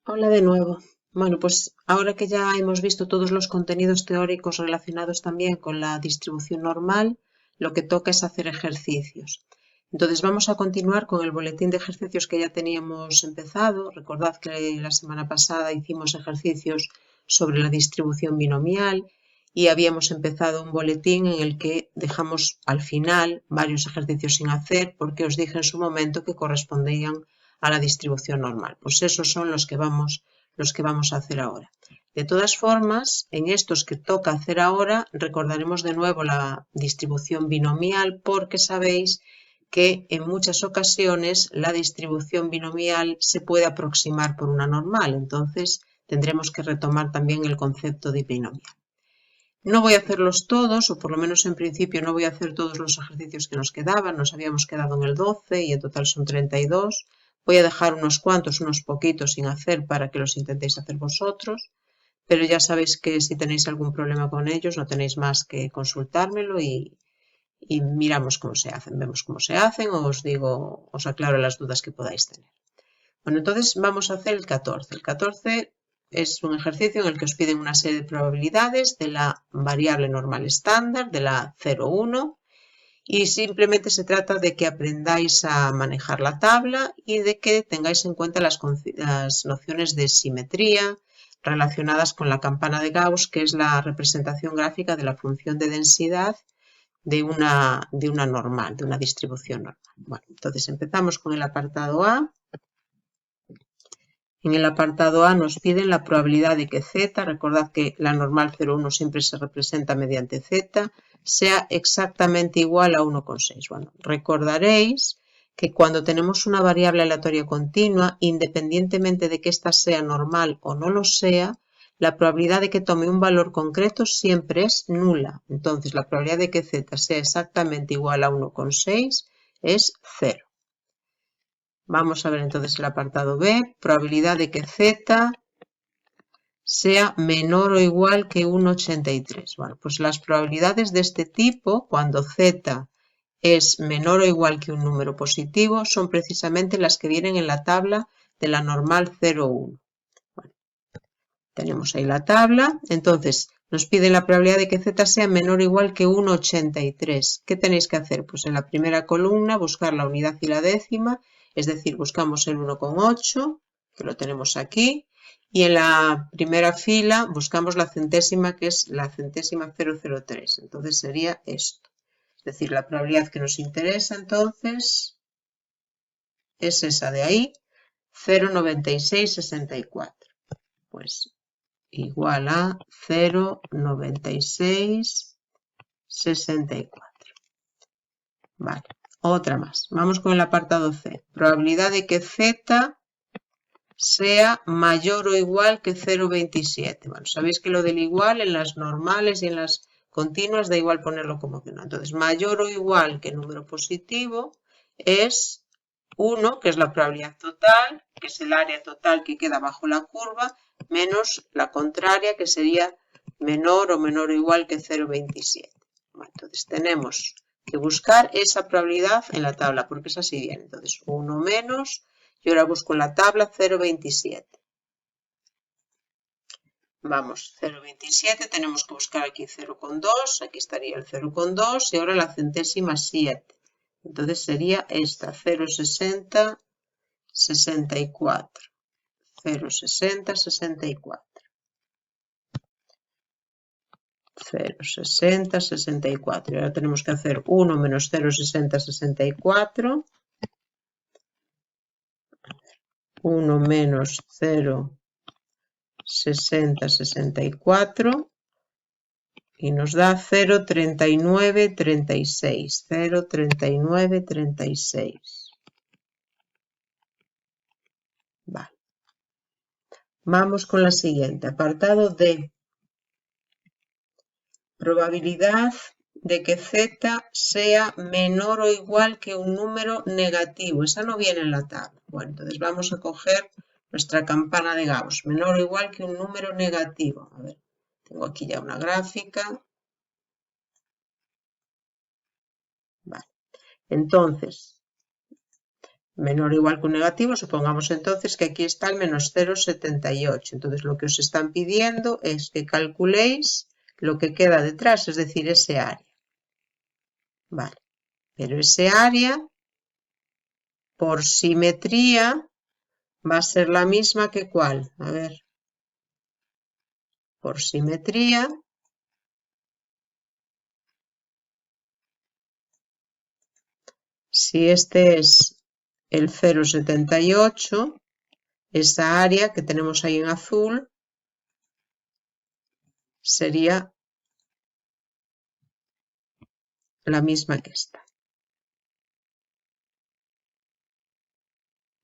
Hola de nuevo. Bueno, pues ahora que ya hemos visto todos los contenidos teóricos relacionados también con la distribución normal, lo que toca es hacer ejercicios. Entonces vamos a continuar con el boletín de ejercicios que ya teníamos empezado. Recordad que la semana pasada hicimos ejercicios sobre la distribución binomial y habíamos empezado un boletín en el que dejamos al final varios ejercicios sin hacer porque os dije en su momento que correspondían a la distribución normal. Pues esos son los que vamos a hacer ahora. De todas formas, en estos que toca hacer ahora, recordaremos de nuevo la distribución binomial porque sabéis que en muchas ocasiones la distribución binomial se puede aproximar por una normal. Entonces, tendremos que retomar también el concepto de binomial. No voy a hacerlos todos, o por lo menos en principio no voy a hacer todos los ejercicios que nos quedaban. Nos habíamos quedado en el 12 y en total son 32. Voy a dejar unos cuantos, unos poquitos sin hacer para que los intentéis hacer vosotros, pero ya sabéis que si tenéis algún problema con ellos no tenéis más que consultármelo y miramos cómo se hacen, vemos cómo se hacen o os digo, os aclaro las dudas que podáis tener. Bueno, entonces vamos a hacer el 14. El 14 es un ejercicio en el que os piden una serie de probabilidades de la variable normal estándar, de la 0,1, y simplemente se trata de que aprendáis a manejar la tabla y de que tengáis en cuenta las nociones de simetría relacionadas con la campana de Gauss, que es la representación gráfica de la función de densidad de una normal, de una distribución normal. Bueno, entonces empezamos con el apartado A. En el apartado A nos piden la probabilidad de que z, recordad que la normal 0,1 siempre se representa mediante z, sea exactamente igual a 1,6. Bueno, recordaréis que cuando tenemos una variable aleatoria continua, independientemente de que ésta sea normal o no lo sea, la probabilidad de que tome un valor concreto siempre es nula. Entonces, la probabilidad de que z sea exactamente igual a 1,6 es 0. Vamos a ver entonces el apartado B, probabilidad de que z sea menor o igual que 1,83. Bueno, pues las probabilidades de este tipo, cuando z es menor o igual que un número positivo, son precisamente las que vienen en la tabla de la normal 0,1. Bueno, tenemos ahí la tabla, entonces nos piden la probabilidad de que z sea menor o igual que 1,83. ¿Qué tenéis que hacer? Pues en la primera columna buscar la unidad y la décima. Es decir, buscamos el 1,8, que lo tenemos aquí, y en la primera fila buscamos la centésima, que es la centésima 003. Entonces sería esto. Es decir, la probabilidad que nos interesa entonces es esa de ahí, 0,9664. Pues igual a 0,9664. Vale. Otra más. Vamos con el apartado C. Probabilidad de que z sea mayor o igual que 0,27. Bueno, sabéis que lo del igual en las normales y en las continuas da igual ponerlo como que no. Entonces, mayor o igual que número positivo es 1, que es la probabilidad total, que es el área total que queda bajo la curva, menos la contraria, que sería menor o igual que 0,27. Bueno, entonces tenemos que buscar esa probabilidad en la tabla, porque es así bien. Entonces, 1 menos, y ahora busco en la tabla 0,27. Vamos, 0,27, tenemos que buscar aquí 0,2, aquí estaría el 0,2 y ahora la centésima 7. Entonces sería esta, 0,60, 64. 0,60, 64. 0,60, 64. Y ahora tenemos que hacer 1 menos 0,60, 64. 1 menos 0,60, 64. Y nos da 0,3936. 0,3936. Vale. Vamos con la siguiente. Apartado D. Probabilidad de que z sea menor o igual que un número negativo. Esa no viene en la tabla. Bueno, entonces vamos a coger nuestra campana de Gauss. Menor o igual que un número negativo. A ver, tengo aquí ya una gráfica. Vale. Entonces, menor o igual que un negativo, supongamos entonces que aquí está el menos 0,78. Entonces lo que os están pidiendo es que calculéis lo que queda detrás, es decir, ese área. Vale, pero ese área, por simetría, va a ser la misma que ¿cuál? A ver, por simetría, si este es el 0,78, esa área que tenemos ahí en azul sería la misma que esta.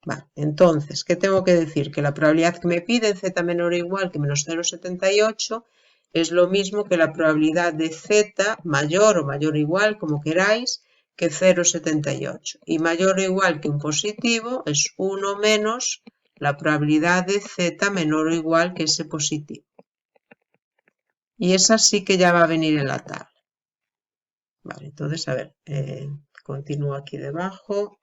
Vale, entonces, ¿qué tengo que decir? Que la probabilidad que me pide z menor o igual que menos 0,78 es lo mismo que la probabilidad de z mayor o mayor o igual, como queráis, que 0,78. Y mayor o igual que un positivo es 1 menos la probabilidad de z menor o igual que ese positivo. Y esa sí que ya va a venir en la tabla. Vale, entonces, a ver, continúo aquí debajo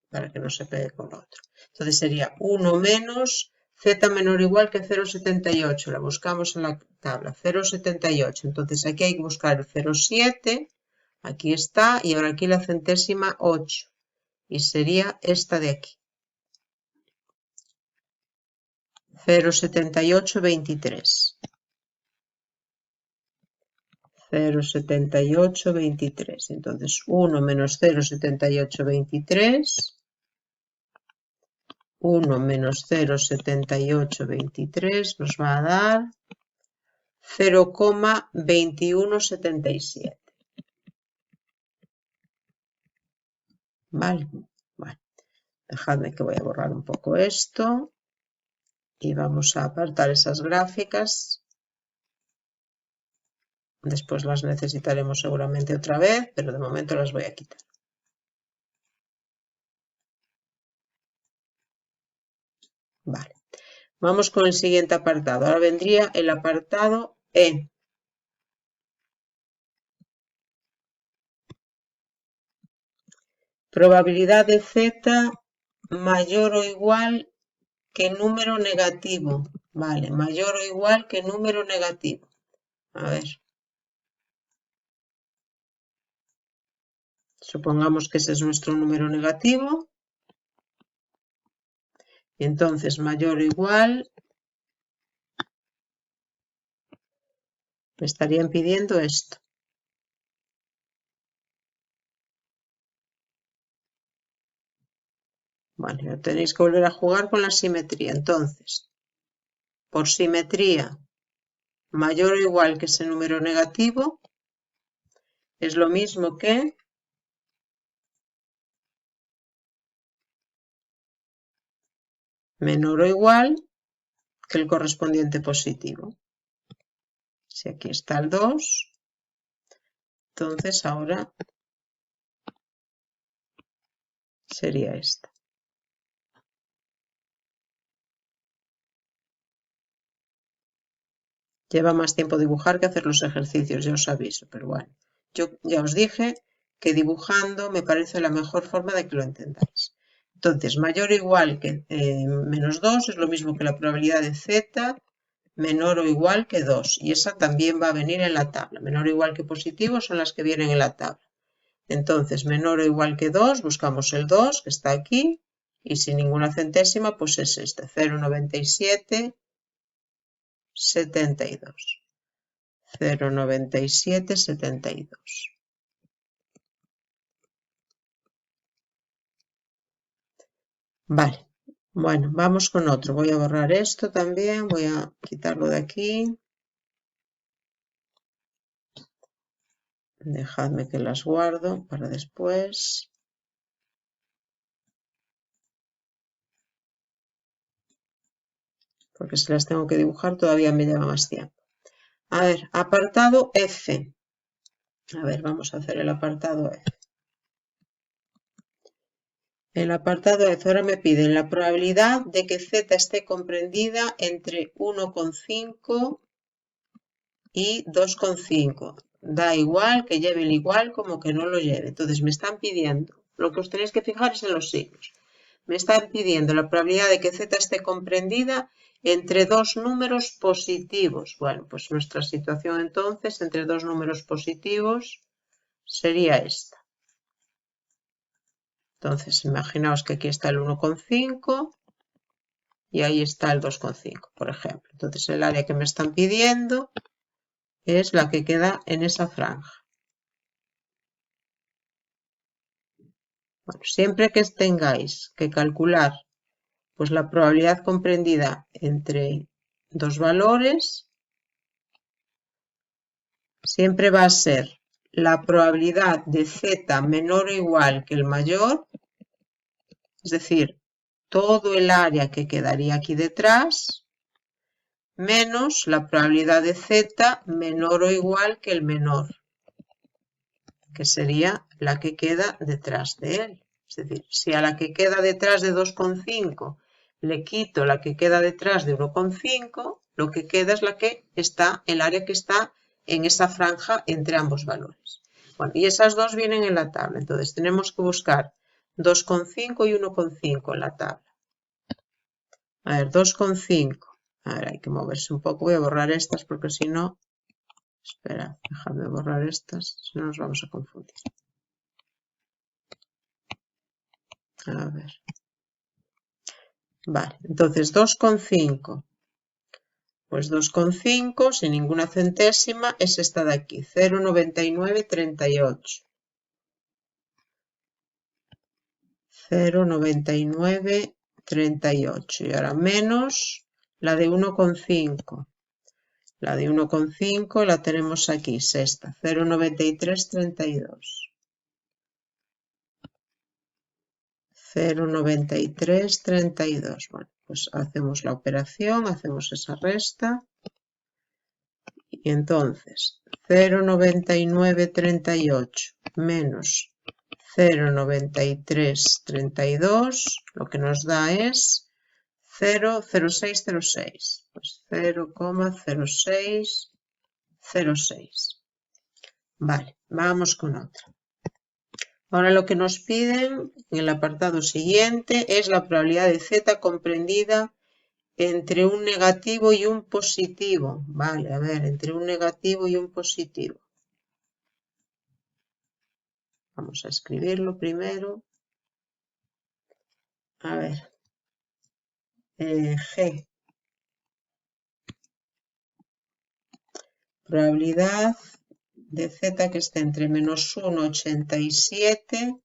para que no se pegue con lo otro. Entonces sería 1 menos z menor o igual que 0,78. La buscamos en la tabla, 0,78. Entonces aquí hay que buscar el 0,7. Aquí está, y ahora aquí la centésima 8. Y sería esta de aquí. 0,7823. 0,7823. Entonces 1 menos 0,7823. 1 menos 0,7823 nos va a dar 0,2177. Vale, bueno, dejadme que voy a borrar un poco esto y vamos a apartar esas gráficas. Después las necesitaremos seguramente otra vez, pero de momento las voy a quitar. Vale, vamos con el siguiente apartado. Ahora vendría el apartado E. Probabilidad de z mayor o igual que número negativo. Vale, mayor o igual que número negativo. A ver. Supongamos que ese es nuestro número negativo. Y entonces mayor o igual me estarían pidiendo esto. Bueno, tenéis que volver a jugar con la simetría. Entonces, por simetría, mayor o igual que ese número negativo es lo mismo que menor o igual que el correspondiente positivo. Si aquí está el 2, entonces ahora sería esta. Lleva más tiempo dibujar que hacer los ejercicios, ya os aviso, pero bueno. Yo ya os dije que dibujando me parece la mejor forma de que lo entendáis. Entonces, mayor o igual que menos 2 es lo mismo que la probabilidad de z menor o igual que 2. Y esa también va a venir en la tabla. Menor o igual que positivo son las que vienen en la tabla. Entonces, menor o igual que 2, buscamos el 2, que está aquí. Y sin ninguna centésima, pues es este, 0,97. 72. 0,97, 72. Vale, bueno, vamos con otro. Voy a borrar esto también, voy a quitarlo de aquí. Dejadme que las guardo para después. Porque si las tengo que dibujar todavía me lleva más tiempo. A ver, apartado F. A ver, vamos a hacer el apartado F. El apartado F ahora me piden la probabilidad de que Z esté comprendida entre 1,5 y 2,5. Da igual que lleve el igual como que no lo lleve. Entonces me están pidiendo Lo que os tenéis que fijar es en los signos. Me están pidiendo la probabilidad de que z esté comprendida entre dos números positivos. Bueno, pues nuestra situación entonces entre dos números positivos sería esta. Entonces, imaginaos que aquí está el 1,5 y ahí está el 2,5, por ejemplo. Entonces, el área que me están pidiendo es la que queda en esa franja. Bueno, siempre que tengáis que calcular pues la probabilidad comprendida entre dos valores, siempre va a ser la probabilidad de z menor o igual que el mayor, es decir, todo el área que quedaría aquí detrás, menos la probabilidad de z menor o igual que el menor, que sería la que queda detrás de él. Es decir, si a la que queda detrás de 2,5 le quito la que queda detrás de 1,5, lo que queda es la que está, el área que está en esa franja entre ambos valores. Bueno, y esas dos vienen en la tabla, entonces tenemos que buscar 2,5 y 1,5 en la tabla. A ver, 2,5. A ver, hay que moverse un poco. Voy a borrar estas porque si no... Espera, déjame borrar estas, si no nos vamos a confundir. A ver. Vale, entonces 2,5. Pues 2,5 sin ninguna centésima es esta de aquí, 0,9938. 0,9938. Y ahora menos la de 1,5. La de 1,5 la tenemos aquí, es esta, 0,9332. 0,9332. Bueno, pues hacemos la operación, hacemos esa resta. Y entonces, 0,9938 menos 0,9332, lo que nos da es 0,0606. Pues 0,0606. Vale, vamos con otra. Ahora lo que nos piden en el apartado siguiente es la probabilidad de z comprendida entre un negativo y un positivo. Vale, a ver, entre un negativo y un positivo. Vamos a escribirlo primero. A ver. G. Probabilidad de z que esté entre menos 1,87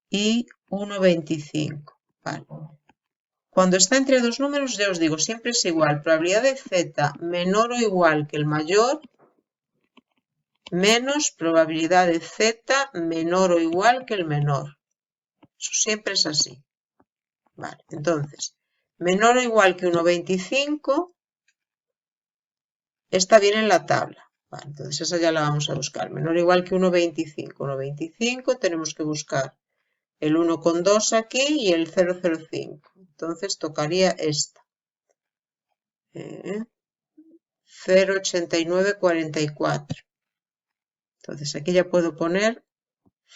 y 1,25. Vale. Cuando está entre dos números, ya os digo, siempre es igual. Probabilidad de z menor o igual que el mayor menos probabilidad de z menor o igual que el menor. Eso siempre es así. Vale, entonces, menor o igual que 1,25 esta viene en la tabla. Vale, entonces esa ya la vamos a buscar. Menor o igual que 1,25. 1,25 tenemos que buscar el 1,2 aquí y el 0,05. Entonces tocaría esta. 0,8944. Entonces aquí ya puedo poner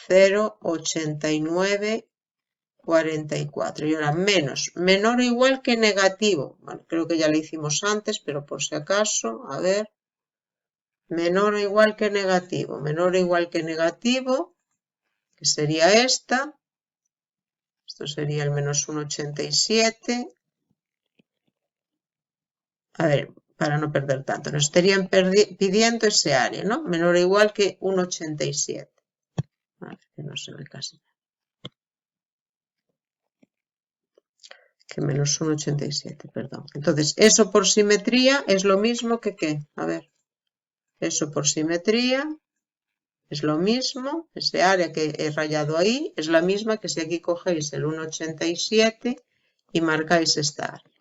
0,8944. Y ahora menos, menor o igual que negativo. Bueno, creo que ya lo hicimos antes, pero por si acaso, a ver. Menor o igual que negativo. Menor o igual que negativo, que sería esta. Esto sería el menos 1,87. A ver, para no perder tanto. Nos estarían pidiendo ese área, ¿no? Menor o igual que 1,87. A ver, que no se ve casi nada. Que menos 1,87, perdón. Entonces, eso por simetría es lo mismo que ¿qué? A ver. Eso por simetría es lo mismo. Ese área que he rayado ahí es la misma que si aquí cogéis el 1,87 y marcáis esta área.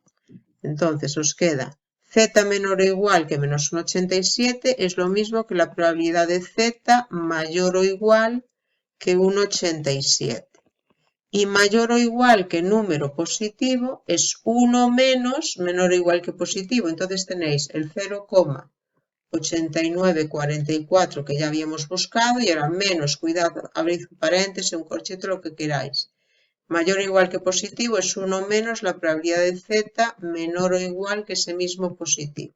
Entonces, os queda z menor o igual que menos 1,87 es lo mismo que la probabilidad de z mayor o igual que 1,87. Y mayor o igual que número positivo es 1 menos menor o igual que positivo. Entonces tenéis el 0,8944 89,44 que ya habíamos buscado y ahora menos, cuidado, abrid un paréntesis, un corchete, lo que queráis. Mayor o igual que positivo es 1 menos la probabilidad de z menor o igual que ese mismo positivo.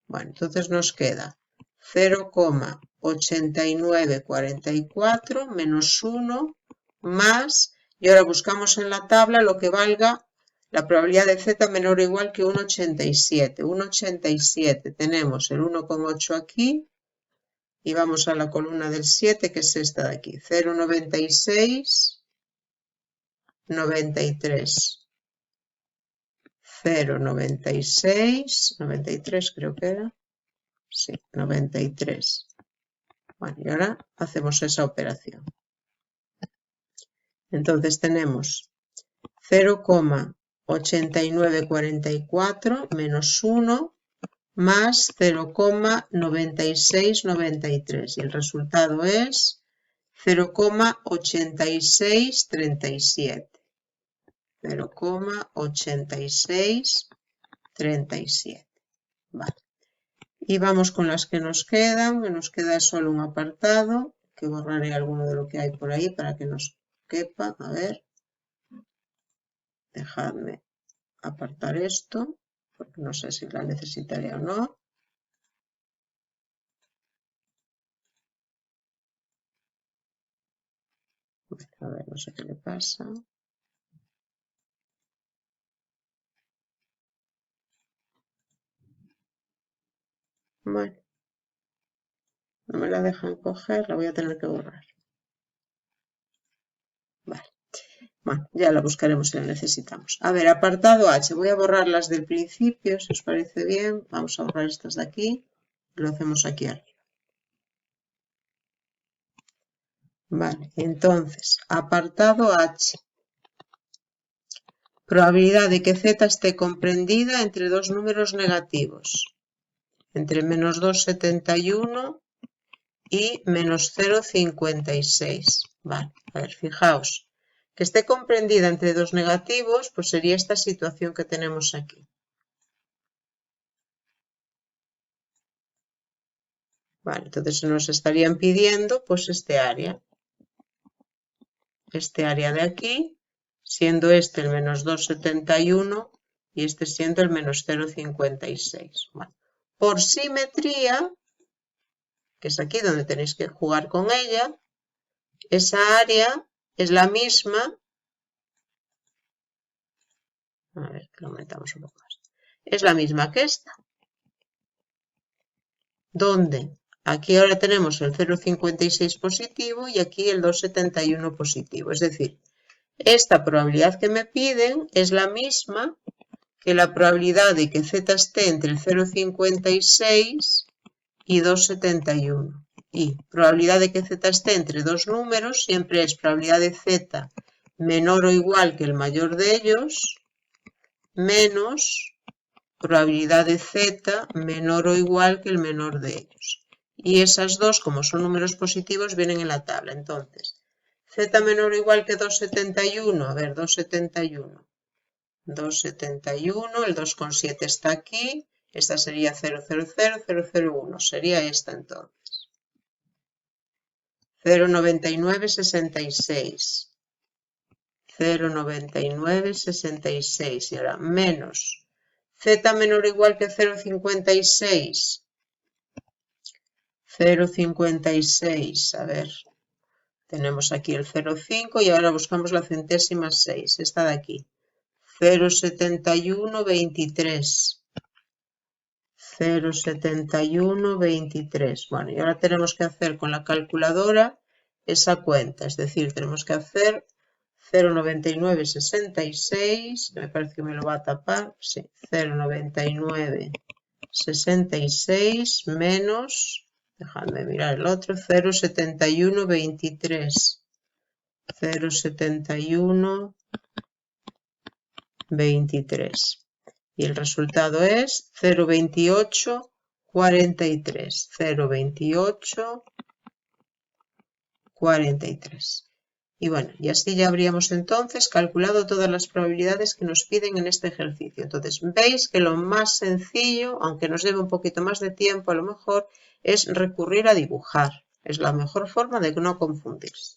Bueno, entonces nos queda 0,8944 menos 1 más, y ahora buscamos en la tabla lo que valga la probabilidad de z menor o igual que 1,87. 1,87 tenemos el 1,8 aquí y vamos a la columna del 7 que es esta de aquí. 0,96, 93. 0,96, 93 creo que era. Sí, 93. Bueno, y ahora hacemos esa operación. Entonces tenemos 0,8944 menos 1 más 0,9693 y el resultado es 0,8637. 0,8637. Vale. Y vamos con las que nos quedan, que nos queda solo un apartado, que borraré alguno de lo que hay por ahí para que nos quepa. A ver, dejadme apartar esto, porque no sé si la necesitaré o no. A ver, no sé qué le pasa. Bueno, no me la dejan coger, la voy a tener que borrar. Vale. Bueno, ya la buscaremos si la necesitamos. A ver, apartado H. Voy a borrar las del principio, si os parece bien. Vamos a borrar estas de aquí. Lo hacemos aquí arriba. Vale, entonces, apartado H. Probabilidad de que z esté comprendida entre dos números negativos. Entre menos 2,71 y menos 0,56. Vale, a ver, fijaos. Que esté comprendida entre dos negativos, pues sería esta situación que tenemos aquí. Vale, entonces nos estarían pidiendo pues este área. Este área de aquí, siendo este el menos 2,71 y este siendo el menos 0,56. Bueno, por simetría, que es aquí donde tenéis que jugar con ella, esa área es la misma. A ver, que lo aumentamos un poco más. Es la misma que esta. Donde aquí ahora tenemos el 0,56 positivo y aquí el 2,71 positivo. Es decir, esta probabilidad que me piden es la misma que la probabilidad de que z esté entre el 0,56 y 2,71. Y probabilidad de que z esté entre dos números siempre es probabilidad de z menor o igual que el mayor de ellos menos probabilidad de z menor o igual que el menor de ellos. Y esas dos, como son números positivos, vienen en la tabla. Entonces, z menor o igual que 2,71. A ver, 2,71. 2,71, el 2,7 está aquí. Esta sería 0,00,001. Sería esta entonces. 0,9966. 0,9966. Y ahora menos z menor o igual que 0,56. 0,56. A ver, tenemos aquí el 0,5 y ahora buscamos la centésima 6. Esta de aquí. 0,7123. 0,7123. Bueno, y ahora tenemos que hacer con la calculadora esa cuenta. Es decir, tenemos que hacer 0,9966, que me parece que me lo va a tapar. Sí, 0,9966 menos, dejadme mirar el otro, 0,7123. 0,7123. Y el resultado es 0,2843. 0,2843. Y bueno, y así ya habríamos entonces calculado todas las probabilidades que nos piden en este ejercicio. Entonces, veis que lo más sencillo, aunque nos lleve un poquito más de tiempo a lo mejor, es recurrir a dibujar. Es la mejor forma de no confundirse.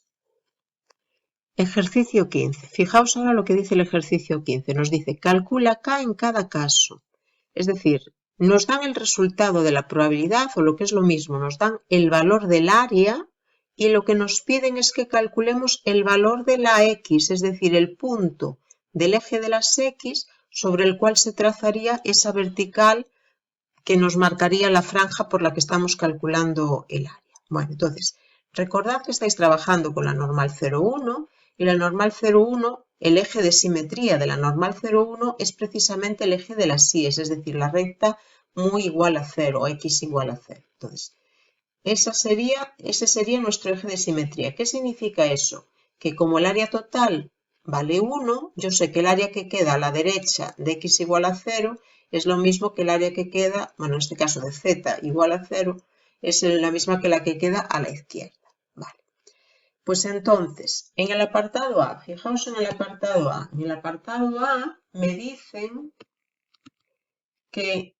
Ejercicio 15. Fijaos ahora lo que dice el ejercicio 15. Nos dice, calcula K en cada caso. Es decir, nos dan el resultado de la probabilidad, o lo que es lo mismo, nos dan el valor del área, y lo que nos piden es que calculemos el valor de la X, es decir, el punto del eje de las X sobre el cual se trazaría esa vertical que nos marcaría la franja por la que estamos calculando el área. Bueno, entonces, recordad que estáis trabajando con la normal 0,1 y la normal 0,1, el eje de simetría de la normal 0,1 es precisamente el eje de las síes, es decir, la recta muy igual a 0 o x igual a 0. Entonces, ese sería nuestro eje de simetría. ¿Qué significa eso? Que como el área total vale 1, yo sé que el área que queda a la derecha de x igual a 0 es lo mismo que el área que queda, bueno, en este caso de z igual a 0, es la misma que la que queda a la izquierda. Vale. Pues entonces, en el apartado A, fijaos en el apartado A. En el apartado A me dicen que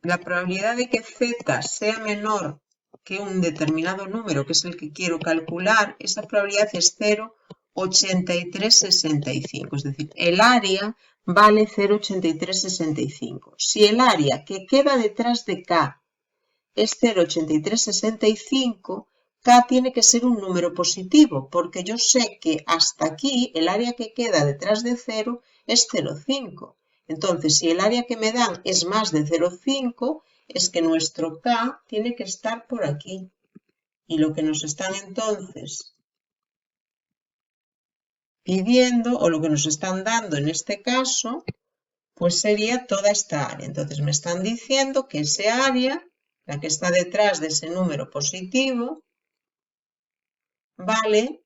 la probabilidad de que z sea menor que un determinado número, que es el que quiero calcular, esa probabilidad es 0,8365. Es decir, el área vale 0,8365. Si el área que queda detrás de K es 0,8365, K tiene que ser un número positivo, porque yo sé que hasta aquí el área que queda detrás de 0 es 0,5. Entonces, si el área que me dan es más de 0,5, es que nuestro K tiene que estar por aquí. Y lo que nos están entonces pidiendo, o lo que nos están dando en este caso, pues sería toda esta área. Entonces me están diciendo que ese área, la que está detrás de ese número positivo, vale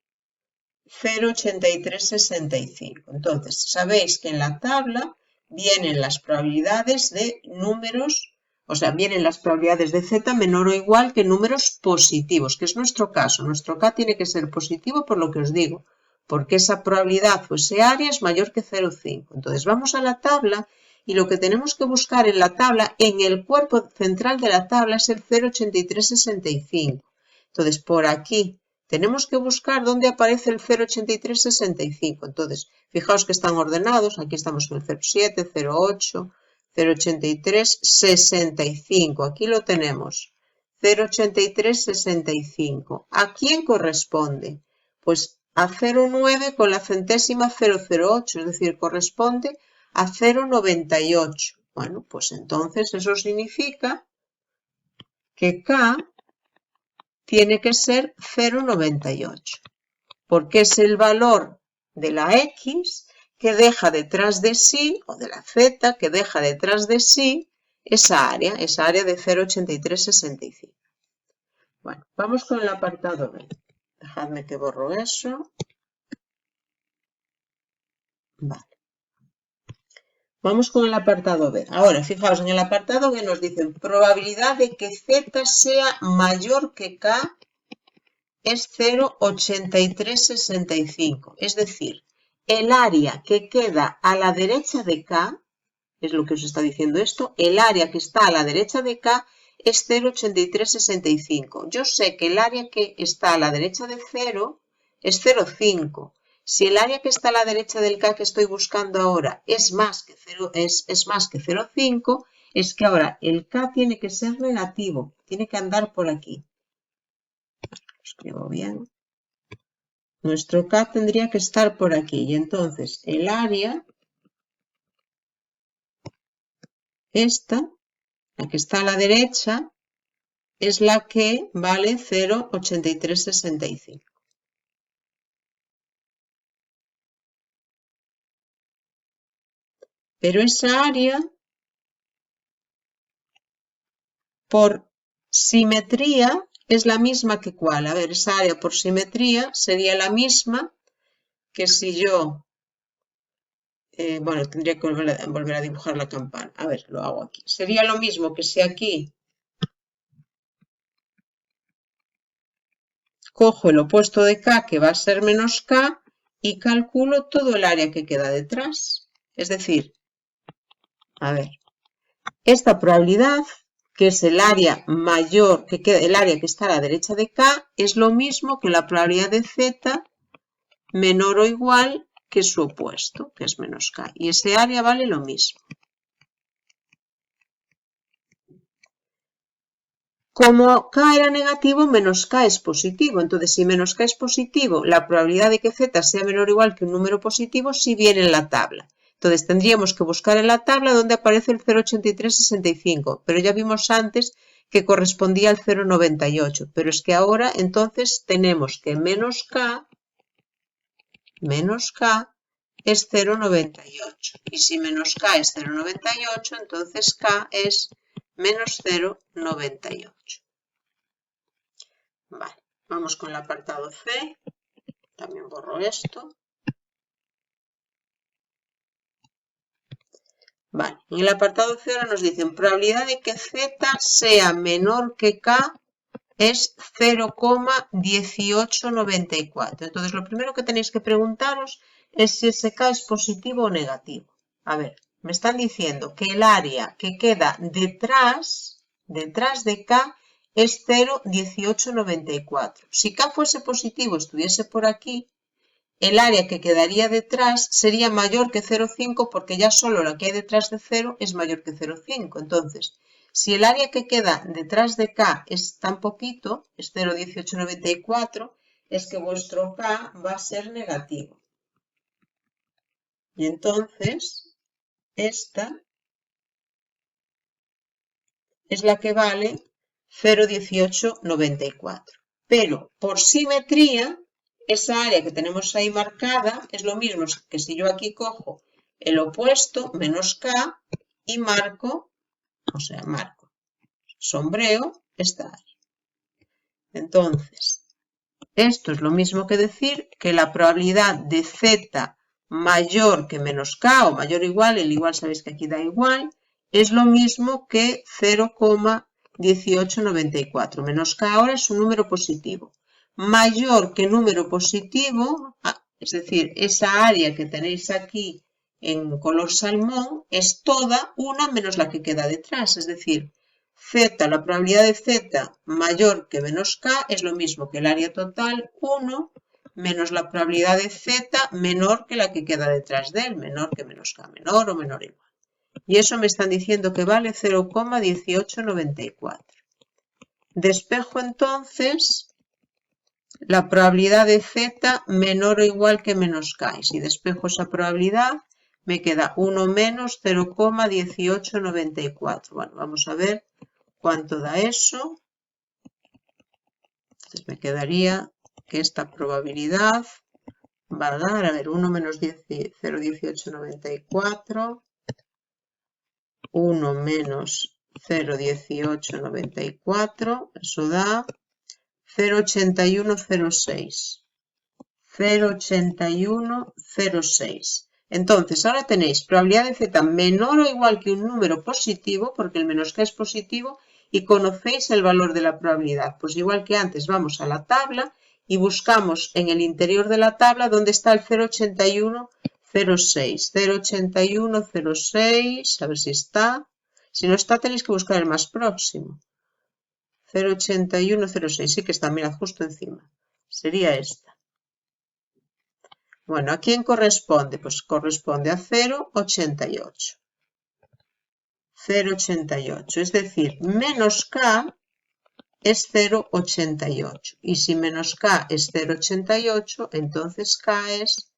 0,8365. Entonces, sabéis que en la tabla vienen las probabilidades de números, o sea, vienen las probabilidades de z menor o igual que números positivos, que es nuestro caso. Nuestro K tiene que ser positivo por lo que os digo, porque esa probabilidad o ese área es mayor que 0,5. Entonces, vamos a la tabla y lo que tenemos que buscar en la tabla, en el cuerpo central de la tabla, es el 0,8365. Entonces, por aquí tenemos que buscar dónde aparece el 0,8365. Entonces, fijaos que están ordenados. Aquí estamos en el 0,7, 0,8, 0,8365. Aquí lo tenemos. 0,8365. ¿A quién corresponde? Pues a 0,9 con la centésima 0,08, es decir, corresponde a 0,98. Bueno, pues entonces eso significa que K tiene que ser 0,98, porque es el valor de la X que deja detrás de sí, o de la Z que deja detrás de sí, esa área de 0,8365. Bueno, vamos con el apartado B. Dejadme que borro eso. Vale. Vamos con el apartado B. Ahora, fijaos, en el apartado B nos dicen probabilidad de que Z sea mayor que K es 0,8365. Es decir, el área que queda a la derecha de K, es lo que os está diciendo esto, el área que está a la derecha de K es 0,8365. Yo sé que el área que está a la derecha de 0 es 0,5. Si el área que está a la derecha del K que estoy buscando ahora es más que 0,5, es que ahora el K tiene que ser negativo, tiene que andar por aquí. Lo escribo bien. Nuestro K tendría que estar por aquí y entonces el área, esta, la que está a la derecha, es la que vale 0,8365. Pero esa área, por simetría, es la misma que ¿cuál? A ver, esa área por simetría sería la misma que si yo, bueno, tendría que volver a dibujar la campana. A ver, lo hago aquí. Sería lo mismo que si aquí cojo el opuesto de K, que va a ser menos K, y calculo todo el área que queda detrás. Es decir, a ver, esta probabilidad, que es el área mayor, el área que está a la derecha de K, es lo mismo que la probabilidad de Z menor o igual que su opuesto, que es menos K. Y ese área vale lo mismo. Como K era negativo, menos K es positivo. Entonces, si menos K es positivo, la probabilidad de que Z sea menor o igual que un número positivo sí viene en la tabla. Entonces, tendríamos que buscar en la tabla donde aparece el 0,8365. Pero ya vimos antes que correspondía al 0,98. Pero es que ahora, entonces, tenemos que menos K es 0,98. Y si menos K es 0,98, entonces K es menos 0,98. Vale, vamos con el apartado C. También borro esto. Vale, en el apartado C ahora nos dicen probabilidad de que Z sea menor que K es 0,1894. Entonces, lo primero que tenéis que preguntaros es si ese K es positivo o negativo. A ver, me están diciendo que el área que queda detrás de K es 0,1894. Si K fuese positivo, estuviese por aquí, el área que quedaría detrás sería mayor que 0,5 porque ya solo la que hay detrás de 0 es mayor que 0,5. Entonces, si el área que queda detrás de K es tan poquito, es 0,1894, es que vuestro K va a ser negativo. Y entonces, esta es la que vale 0,1894. Pero por simetría, esa área que tenemos ahí marcada es lo mismo que si yo aquí cojo el opuesto, menos K, y marco, sombreo esta área. Entonces, esto es lo mismo que decir que la probabilidad de Z mayor que menos K o mayor o igual, el igual sabéis que aquí da igual, es lo mismo que 0,1894. Menos K ahora es un número positivo. Mayor que número positivo, es decir, esa área que tenéis aquí en color salmón, es toda una menos la que queda detrás. Es decir, Z, la probabilidad de Z mayor que menos K es lo mismo que el área total, 1, menos la probabilidad de Z menor que la que queda detrás de él, menor que menos K, menor o menor o igual. Y eso me están diciendo que vale 0,1894. Despejo entonces la probabilidad de Z menor o igual que menos K. Y si despejo esa probabilidad, me queda 1 menos 0,1894. Bueno, vamos a ver cuánto da eso. Entonces me quedaría que esta probabilidad va a dar, a ver, 1 menos 0,1894. 1 menos 0,1894, eso da 0,8106. 0,8106. Entonces, ahora tenéis probabilidad de Z menor o igual que un número positivo, porque el menos K es positivo, y conocéis el valor de la probabilidad. Pues igual que antes, vamos a la tabla y buscamos en el interior de la tabla dónde está el 0,8106. 0,8106, a ver si está. Si no está, tenéis que buscar el más próximo. 0,8106, sí que está, mirad, justo encima. Sería esta. Bueno, ¿a quién corresponde? Pues corresponde a 0,88. 0,88, es decir, menos K es 0,88. Y si menos K es 0,88, entonces K es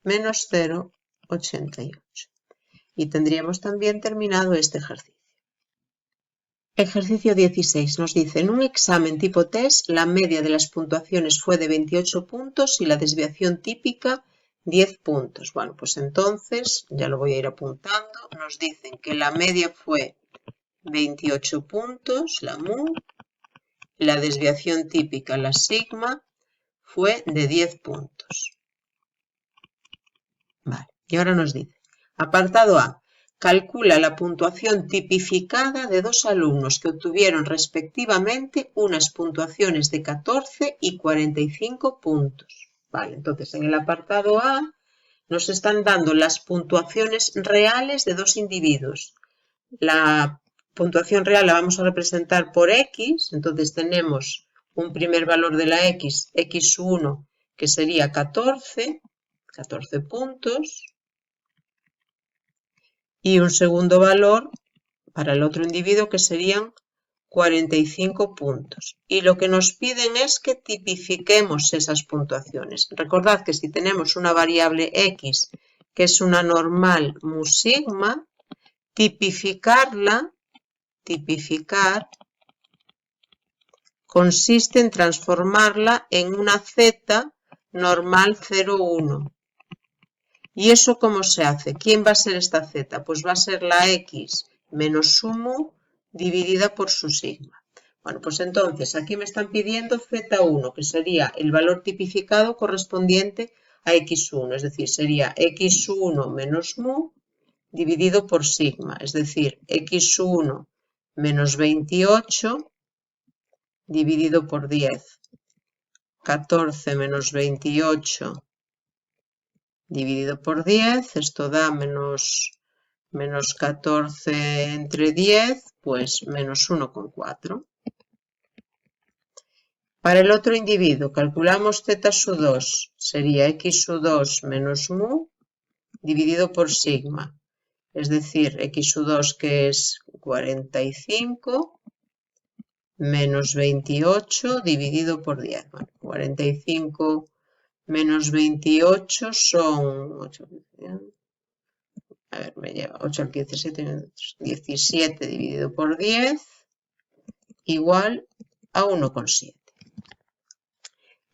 menos 0,88. Y tendríamos también terminado este ejercicio. Ejercicio 16 nos dice, en un examen tipo test, la media de las puntuaciones fue de 28 puntos y la desviación típica 10 puntos. Bueno, pues entonces, ya lo voy a ir apuntando, nos dicen que la media fue 28 puntos, la mu, y la desviación típica, la sigma, fue de 10 puntos. Vale, y ahora nos dice, apartado A, calcula la puntuación tipificada de dos alumnos que obtuvieron respectivamente unas puntuaciones de 14 y 45 puntos. Vale, entonces en el apartado A nos están dando las puntuaciones reales de dos individuos. La puntuación real la vamos a representar por X, entonces tenemos un primer valor de la X, X1, que sería 14 puntos, y un segundo valor para el otro individuo que serían 45 puntos. Y lo que nos piden es que tipifiquemos esas puntuaciones. Recordad que si tenemos una variable X, que es una normal mu sigma, tipificar consiste en transformarla en una Z normal 0,1. ¿Y eso cómo se hace? ¿Quién va a ser esta Z? Pues va a ser la X menos su mu dividida por su sigma. Bueno, pues entonces aquí me están pidiendo Z1, que sería el valor tipificado correspondiente a X1, es decir, sería X1 menos mu dividido por sigma, es decir, X1 menos 28 dividido por 10. 14 menos 28 dividido por 10, esto da menos 14 entre 10, pues menos 1,4. Para el otro individuo, calculamos Z sub 2, sería X sub 2 menos mu dividido por sigma, es decir, X sub 2 que es 45 menos 28 dividido por 10. Bueno, 45 menos 28 son 8, a ver, me lleva 8 al 15, 17 dividido por 10 igual a 1,7.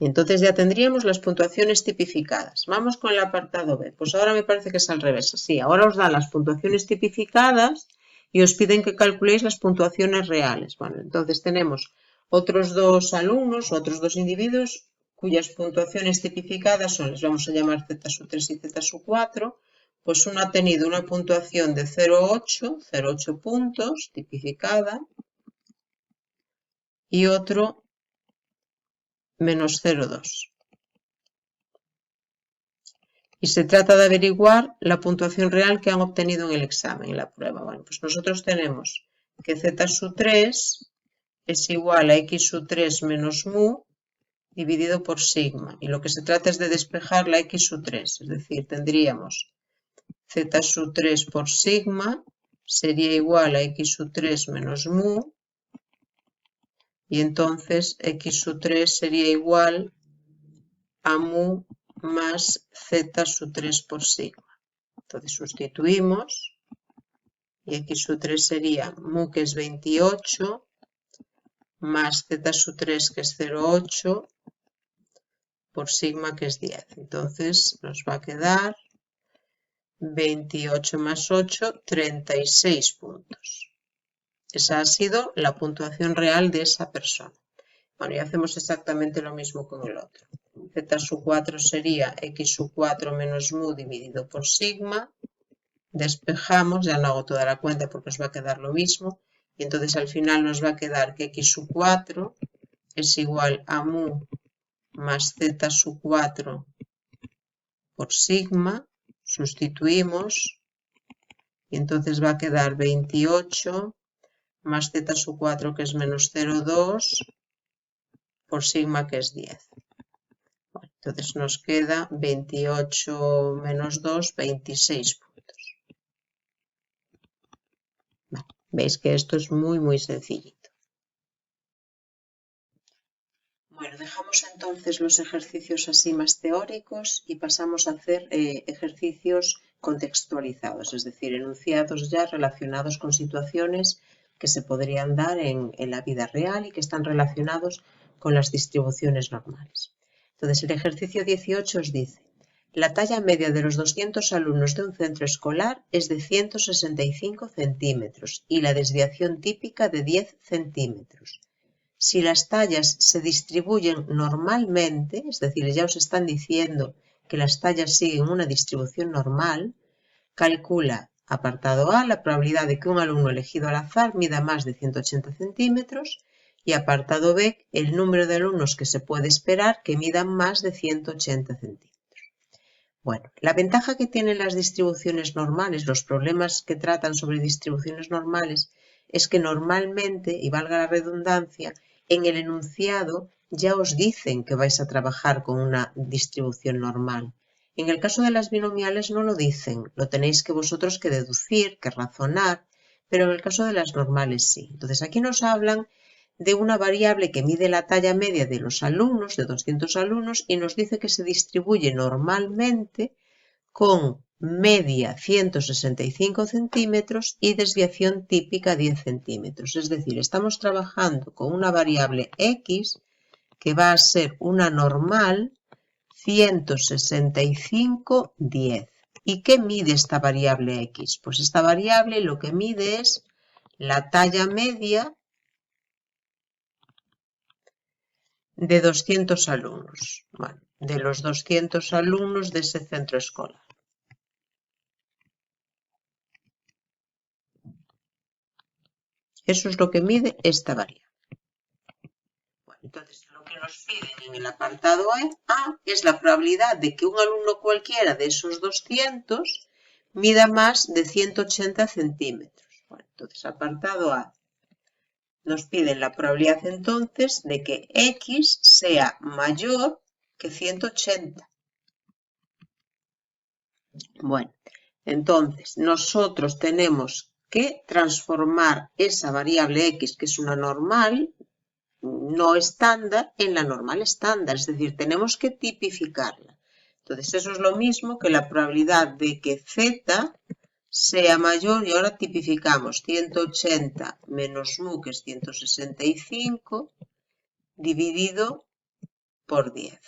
Y entonces ya tendríamos las puntuaciones tipificadas. Vamos con el apartado B. Pues ahora me parece que es al revés. Sí, ahora os dan las puntuaciones tipificadas y os piden que calculéis las puntuaciones reales. Bueno, entonces tenemos otros dos alumnos, otros dos individuos cuyas puntuaciones tipificadas son, les vamos a llamar Z sub 3 y Z sub 4, pues uno ha tenido una puntuación de 0,8 puntos tipificada y otro menos 0,2. Y se trata de averiguar la puntuación real que han obtenido en el examen, en la prueba. Bueno, pues nosotros tenemos que Z sub 3 es igual a X sub 3 menos mu dividido por sigma. Y lo que se trata es de despejar la X sub 3, es decir, tendríamos Z sub 3 por sigma sería igual a X sub 3 menos mu, y entonces X sub 3 sería igual a mu más Z sub 3 por sigma. Entonces sustituimos y X sub 3 sería mu, que es 28, más Z sub 3, que es 0,8, por sigma, que es 10. Entonces nos va a quedar 28 más 8, 36 puntos. Esa ha sido la puntuación real de esa persona. Bueno, y hacemos exactamente lo mismo con el otro. Z sub 4 sería X sub 4 menos mu dividido por sigma. Despejamos, ya no hago toda la cuenta porque os va a quedar lo mismo. Y entonces al final nos va a quedar que X sub 4 es igual a mu más Z sub 4 por sigma. Sustituimos y entonces va a quedar 28 más Z sub 4, que es menos 0,2, por sigma, que es 10. Bueno, entonces nos queda 28 menos 2, 26 puntos. Vale, veis que esto es muy sencillito. Bueno, dejamos entonces los ejercicios así más teóricos y pasamos a hacer ejercicios contextualizados, es decir, enunciados ya relacionados con situaciones que se podrían dar en la vida real y que están relacionados con las distribuciones normales. Entonces, el ejercicio 18 os dice: la talla media de los 200 alumnos de un centro escolar es de 165 centímetros y la desviación típica de 10 centímetros. Si las tallas se distribuyen normalmente, es decir, ya os están diciendo que las tallas siguen una distribución normal, calcula apartado A, la probabilidad de que un alumno elegido al azar mida más de 180 centímetros y apartado B, el número de alumnos que se puede esperar que midan más de 180 centímetros. Bueno, la ventaja que tienen las distribuciones normales, los problemas que tratan sobre distribuciones normales, es que normalmente, y valga la redundancia, en el enunciado ya os dicen que vais a trabajar con una distribución normal. En el caso de las binomiales no lo dicen, lo tenéis que vosotros que deducir, que razonar, pero en el caso de las normales sí. Entonces aquí nos hablan de una variable que mide la talla media de los alumnos, de 200 alumnos, y nos dice que se distribuye normalmente con media 165 centímetros y desviación típica 10 centímetros. Es decir, estamos trabajando con una variable x que va a ser una normal 165, 10. ¿Y qué mide esta variable x? Pues esta variable lo que mide es la talla media de 200 alumnos, bueno, de los 200 alumnos de ese centro escolar. Eso es lo que mide esta variable. Bueno, entonces, lo que nos piden en el apartado A es la probabilidad de que un alumno cualquiera de esos 200 mida más de 180 centímetros. Bueno, entonces, apartado A. Nos piden la probabilidad entonces de que X sea mayor que 180. Bueno, entonces nosotros tenemos que transformar esa variable X, que es una normal no estándar, en la normal estándar, es decir, tenemos que tipificarla. Entonces eso es lo mismo que la probabilidad de que Z sea mayor, y ahora tipificamos 180 menos mu, que es 165, dividido por 10.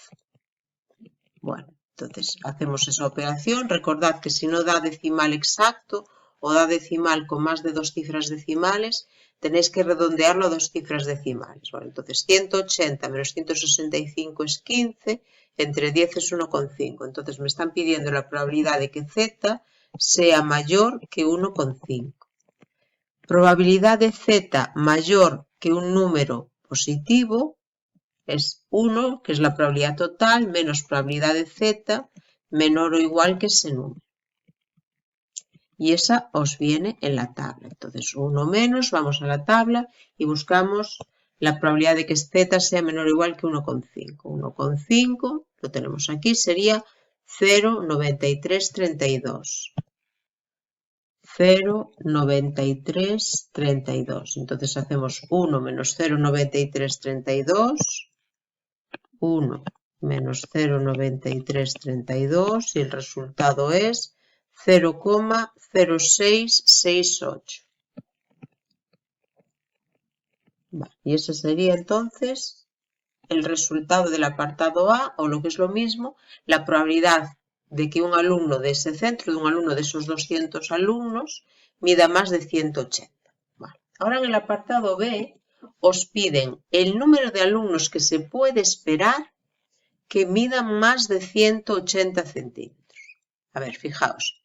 Bueno, entonces hacemos esa operación. Recordad que si no da decimal exacto o da decimal con más de 2 cifras decimales, tenéis que redondearlo a 2 cifras decimales. Bueno, entonces 180 menos 165 es 15, entre 10 es 1,5. Entonces me están pidiendo la probabilidad de que Z sea mayor que 1,5. Probabilidad de Z mayor que un número positivo es 1, que es la probabilidad total, menos probabilidad de Z menor o igual que ese número. Y esa os viene en la tabla. Entonces, 1 menos, vamos a la tabla y buscamos la probabilidad de que Z sea menor o igual que 1,5. 1,5, lo tenemos aquí, sería 0,9332. 0,9332. Entonces hacemos 1 menos 0,9332. 1 menos 0,9332 y el resultado es 0,0668. Vale, y ese sería entonces el resultado del apartado A, o lo que es lo mismo, la probabilidad de que un alumno de ese centro, de un alumno de esos 200 alumnos, mida más de 180. Vale. Ahora en el apartado B os piden el número de alumnos que se puede esperar que midan más de 180 centímetros. A ver, fijaos,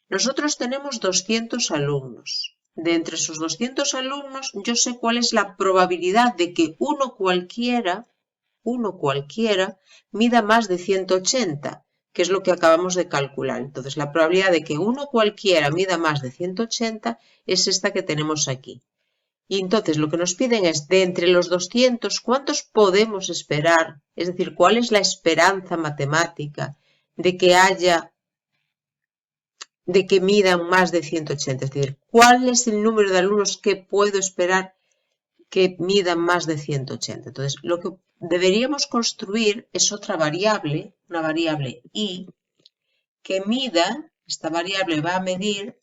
nosotros tenemos 200 alumnos. De entre esos 200 alumnos, yo sé cuál es la probabilidad de que uno cualquiera mida más de 180, que es lo que acabamos de calcular. Entonces, la probabilidad de que uno cualquiera mida más de 180 es esta que tenemos aquí. Y entonces lo que nos piden es, de entre los 200, ¿cuántos podemos esperar? Es decir, ¿cuál es la esperanza matemática de que midan más de 180? Es decir, ¿cuál es el número de alumnos que puedo esperar que midan más de 180? Entonces, lo que deberíamos construir es otra variable, una variable y, que mida, esta variable va a medir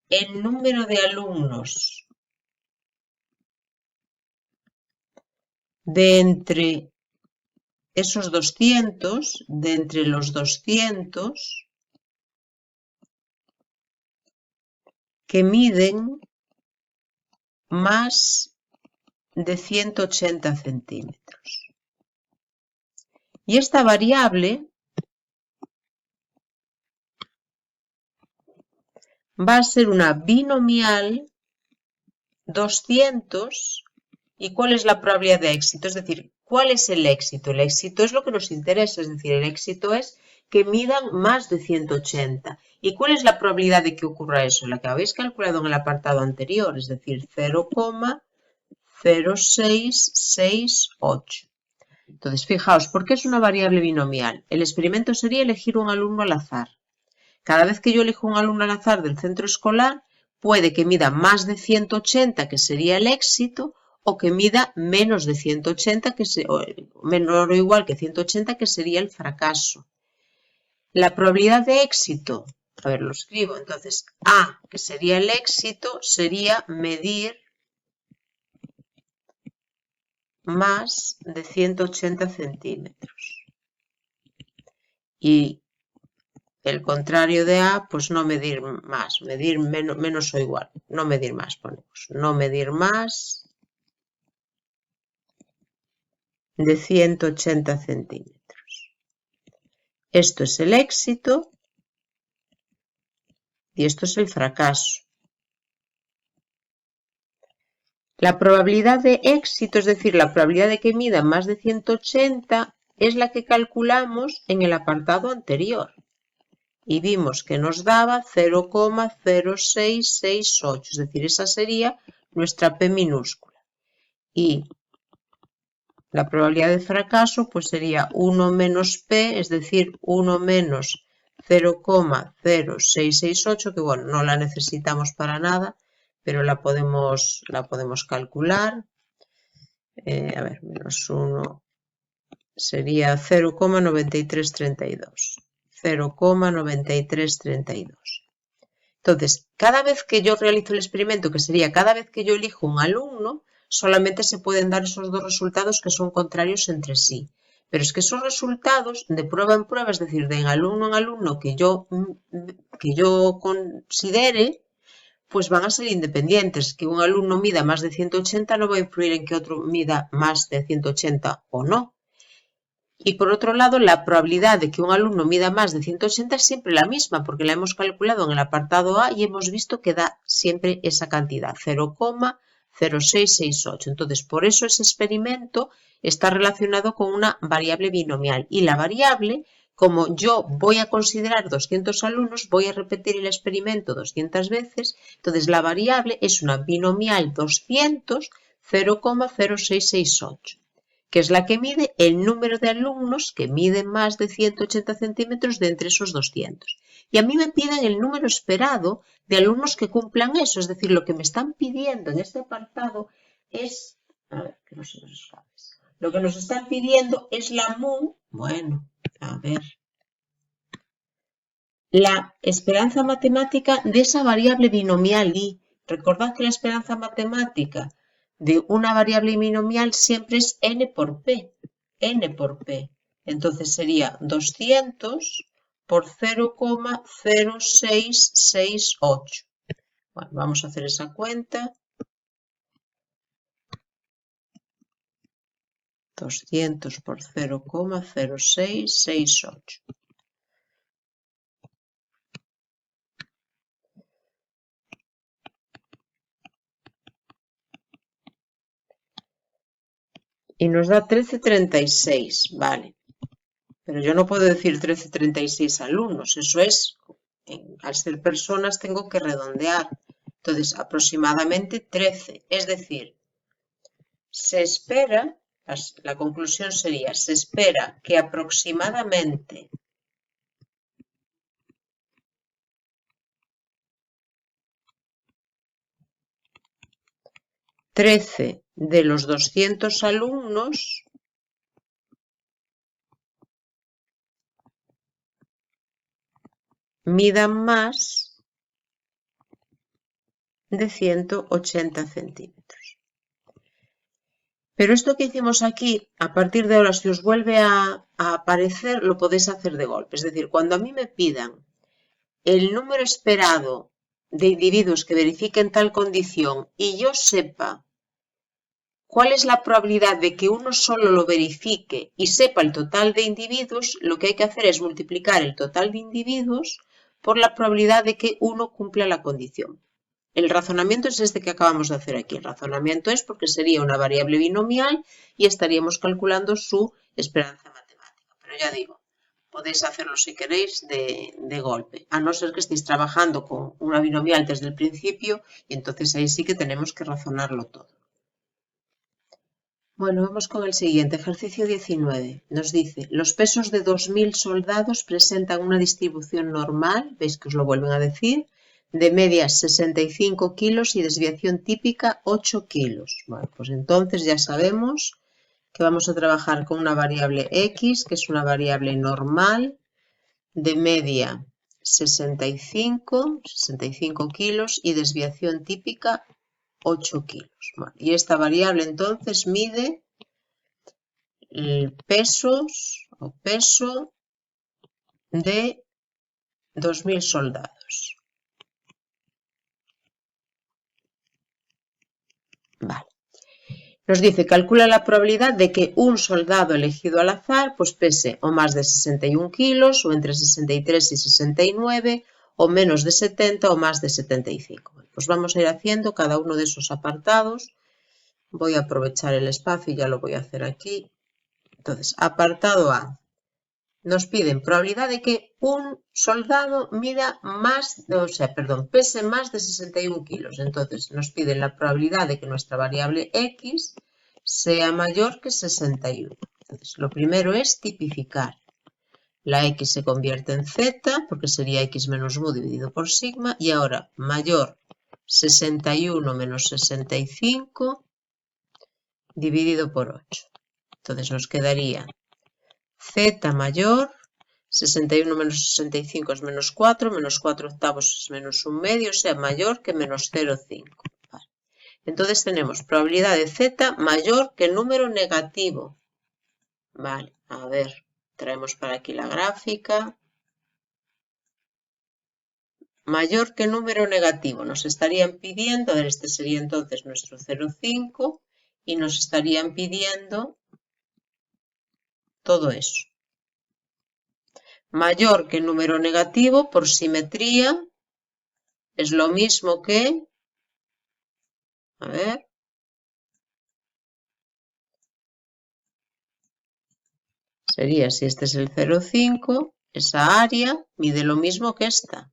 el número de alumnos de entre esos 200, de entre los 200 que miden más de 180 centímetros. Y esta variable va a ser una binomial 200. ¿Y cuál es la probabilidad de éxito? Es decir, ¿cuál es el éxito? El éxito es lo que nos interesa, es decir, el éxito es que midan más de 180. ¿Y cuál es la probabilidad de que ocurra eso? La que habéis calculado en el apartado anterior, es decir, 0,0668. Entonces, fijaos, ¿por qué es una variable binomial? El experimento sería elegir un alumno al azar. Cada vez que yo elijo un alumno al azar del centro escolar, puede que mida más de 180, que sería el éxito, o que mida menos de 180, menor o igual que 180, que sería el fracaso. La probabilidad de éxito, a ver, lo escribo, entonces, A, que sería el éxito, sería medir más de 180 centímetros. Y el contrario de A, pues no medir más, medir menos o igual, no medir más, ponemos, no medir más de 180 centímetros. Esto es el éxito y esto es el fracaso. La probabilidad de éxito, es decir, la probabilidad de que mida más de 180, es la que calculamos en el apartado anterior. Y vimos que nos daba 0,0668, es decir, esa sería nuestra P minúscula. Y la probabilidad de fracaso pues sería 1 menos P, es decir, 1 menos 0,0668, que bueno, no la necesitamos para nada, pero la podemos calcular. A ver, menos 1 sería 0,9332. 0,9332. Entonces, cada vez que yo realizo el experimento, que sería cada vez que yo elijo un alumno, solamente se pueden dar esos dos resultados que son contrarios entre sí. Pero es que esos resultados de prueba en prueba, es decir, de alumno en alumno que yo considere, pues van a ser independientes. Que un alumno mida más de 180 no va a influir en que otro mida más de 180 o no. Y por otro lado, la probabilidad de que un alumno mida más de 180 es siempre la misma, porque la hemos calculado en el apartado A y hemos visto que da siempre esa cantidad, 0,0668. Entonces, por eso ese experimento está relacionado con una variable binomial. Y la variable, como yo voy a considerar 200 alumnos, voy a repetir el experimento 200 veces, entonces la variable es una binomial 200, 0,0668. Que es la que mide el número de alumnos que miden más de 180 centímetros de entre esos 200. Y a mí me piden el número esperado de alumnos que cumplan eso, es decir, lo que me están pidiendo en este apartado es, a ver, que no se nos escape. Lo que nos están pidiendo es la mu, bueno, a ver, la esperanza matemática de esa variable binomial y recordad que la esperanza matemática de una variable binomial siempre es n por p. Entonces sería 200 por 0,0668. Bueno, vamos a hacer esa cuenta. 200 por 0,0668. Y nos da 1336, vale. Pero yo no puedo decir 1336 alumnos, eso es, al ser personas tengo que redondear. Entonces, aproximadamente 13, es decir, se espera, la conclusión sería, se espera que aproximadamente 13 de los 200 alumnos midan más de 180 centímetros. Pero esto que hicimos aquí, a partir de ahora, si os vuelve a aparecer, lo podéis hacer de golpe. Es decir, cuando a mí me pidan el número esperado de individuos que verifiquen tal condición y yo sepa cuál es la probabilidad de que uno solo lo verifique y sepa el total de individuos, lo que hay que hacer es multiplicar el total de individuos por la probabilidad de que 1 cumpla la condición. El razonamiento es este que acabamos de hacer aquí. El razonamiento es porque sería una variable binomial y estaríamos calculando su esperanza matemática. Pero ya digo, podéis hacerlo si queréis de golpe, a no ser que estéis trabajando con una binomial desde el principio y entonces ahí sí que tenemos que razonarlo todo. Bueno, vamos con el siguiente, ejercicio 19. Nos dice, los pesos de 2000 soldados presentan una distribución normal, veis que os lo vuelven a decir, de media 65 kilos y desviación típica 8 kilos. Bueno, pues entonces ya sabemos que vamos a trabajar con una variable x, que es una variable normal, de media 65 kilos y desviación típica 8 kilos. Bueno, y esta variable entonces mide pesos o peso de 2000 soldados. Vale. Nos dice, calcula la probabilidad de que un soldado elegido al azar pues pese o más de 61 kilos o entre 63 y 69 o menos de 70 o más de 75. Pues vamos a ir haciendo cada uno de esos apartados. Voy a aprovechar el espacio y ya lo voy a hacer aquí. Entonces, apartado A. Nos piden probabilidad de que un soldado pese más de 61 kilos. Entonces nos piden la probabilidad de que nuestra variable x sea mayor que 61. Entonces lo primero es tipificar. La x se convierte en z porque sería x menos mu dividido por sigma y ahora mayor 61 menos 65 dividido por 8. Entonces nos quedaría z mayor, 61 menos 65 es menos 4 octavos es menos 1 medio, o sea, mayor que menos 0,5. Vale. Entonces tenemos probabilidad de z mayor que número negativo. Vale, a ver, traemos para aquí la gráfica. Mayor que número negativo. Nos estarían pidiendo, a ver, este sería entonces nuestro 0,5 y nos estarían pidiendo todo eso. Mayor que número negativo, por simetría, es lo mismo que, a ver, sería si este es el 0,5, esa área mide lo mismo que esta.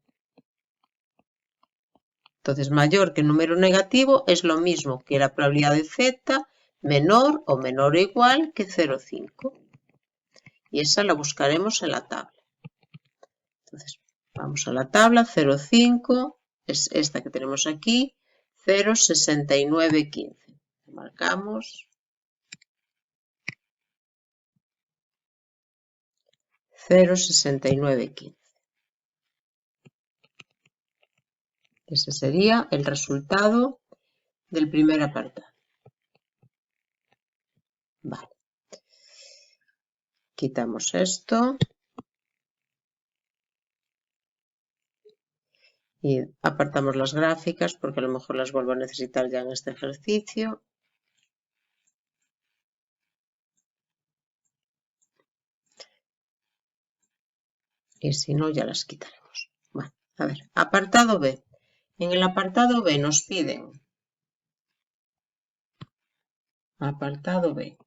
Entonces, mayor que número negativo es lo mismo que la probabilidad de z menor o menor o igual que 0,5. Y esa la buscaremos en la tabla. Entonces, vamos a la tabla, 0,5 es esta que tenemos aquí, 0,6915. Marcamos 0,6915. Ese sería el resultado del primer apartado. Vale. Quitamos esto. Y apartamos las gráficas porque a lo mejor las vuelvo a necesitar ya en este ejercicio. Y si no, ya las quitaremos. Bueno, a ver, apartado B. En el apartado B nos piden, apartado B,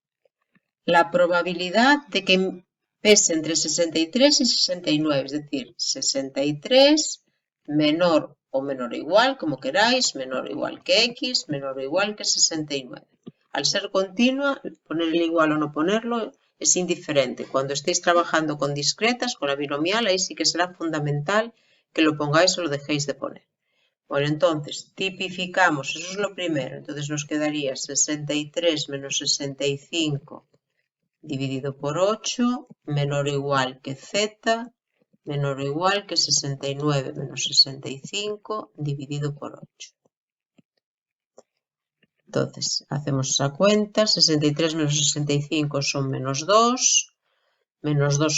la probabilidad de que pese entre 63 y 69, es decir, 63 menor o menor o igual, como queráis, menor o igual que x, menor o igual que 69. Al ser continua, poner el igual o no ponerlo es indiferente. Cuando estéis trabajando con discretas, con la binomial, ahí sí que será fundamental que lo pongáis o lo dejéis de poner. Bueno, entonces, tipificamos, eso es lo primero. Entonces nos quedaría 63 menos 65 dividido por 8, menor o igual que z, menor o igual que 69 menos 65 dividido por 8. Entonces, hacemos esa cuenta, 63 menos 65 son menos 2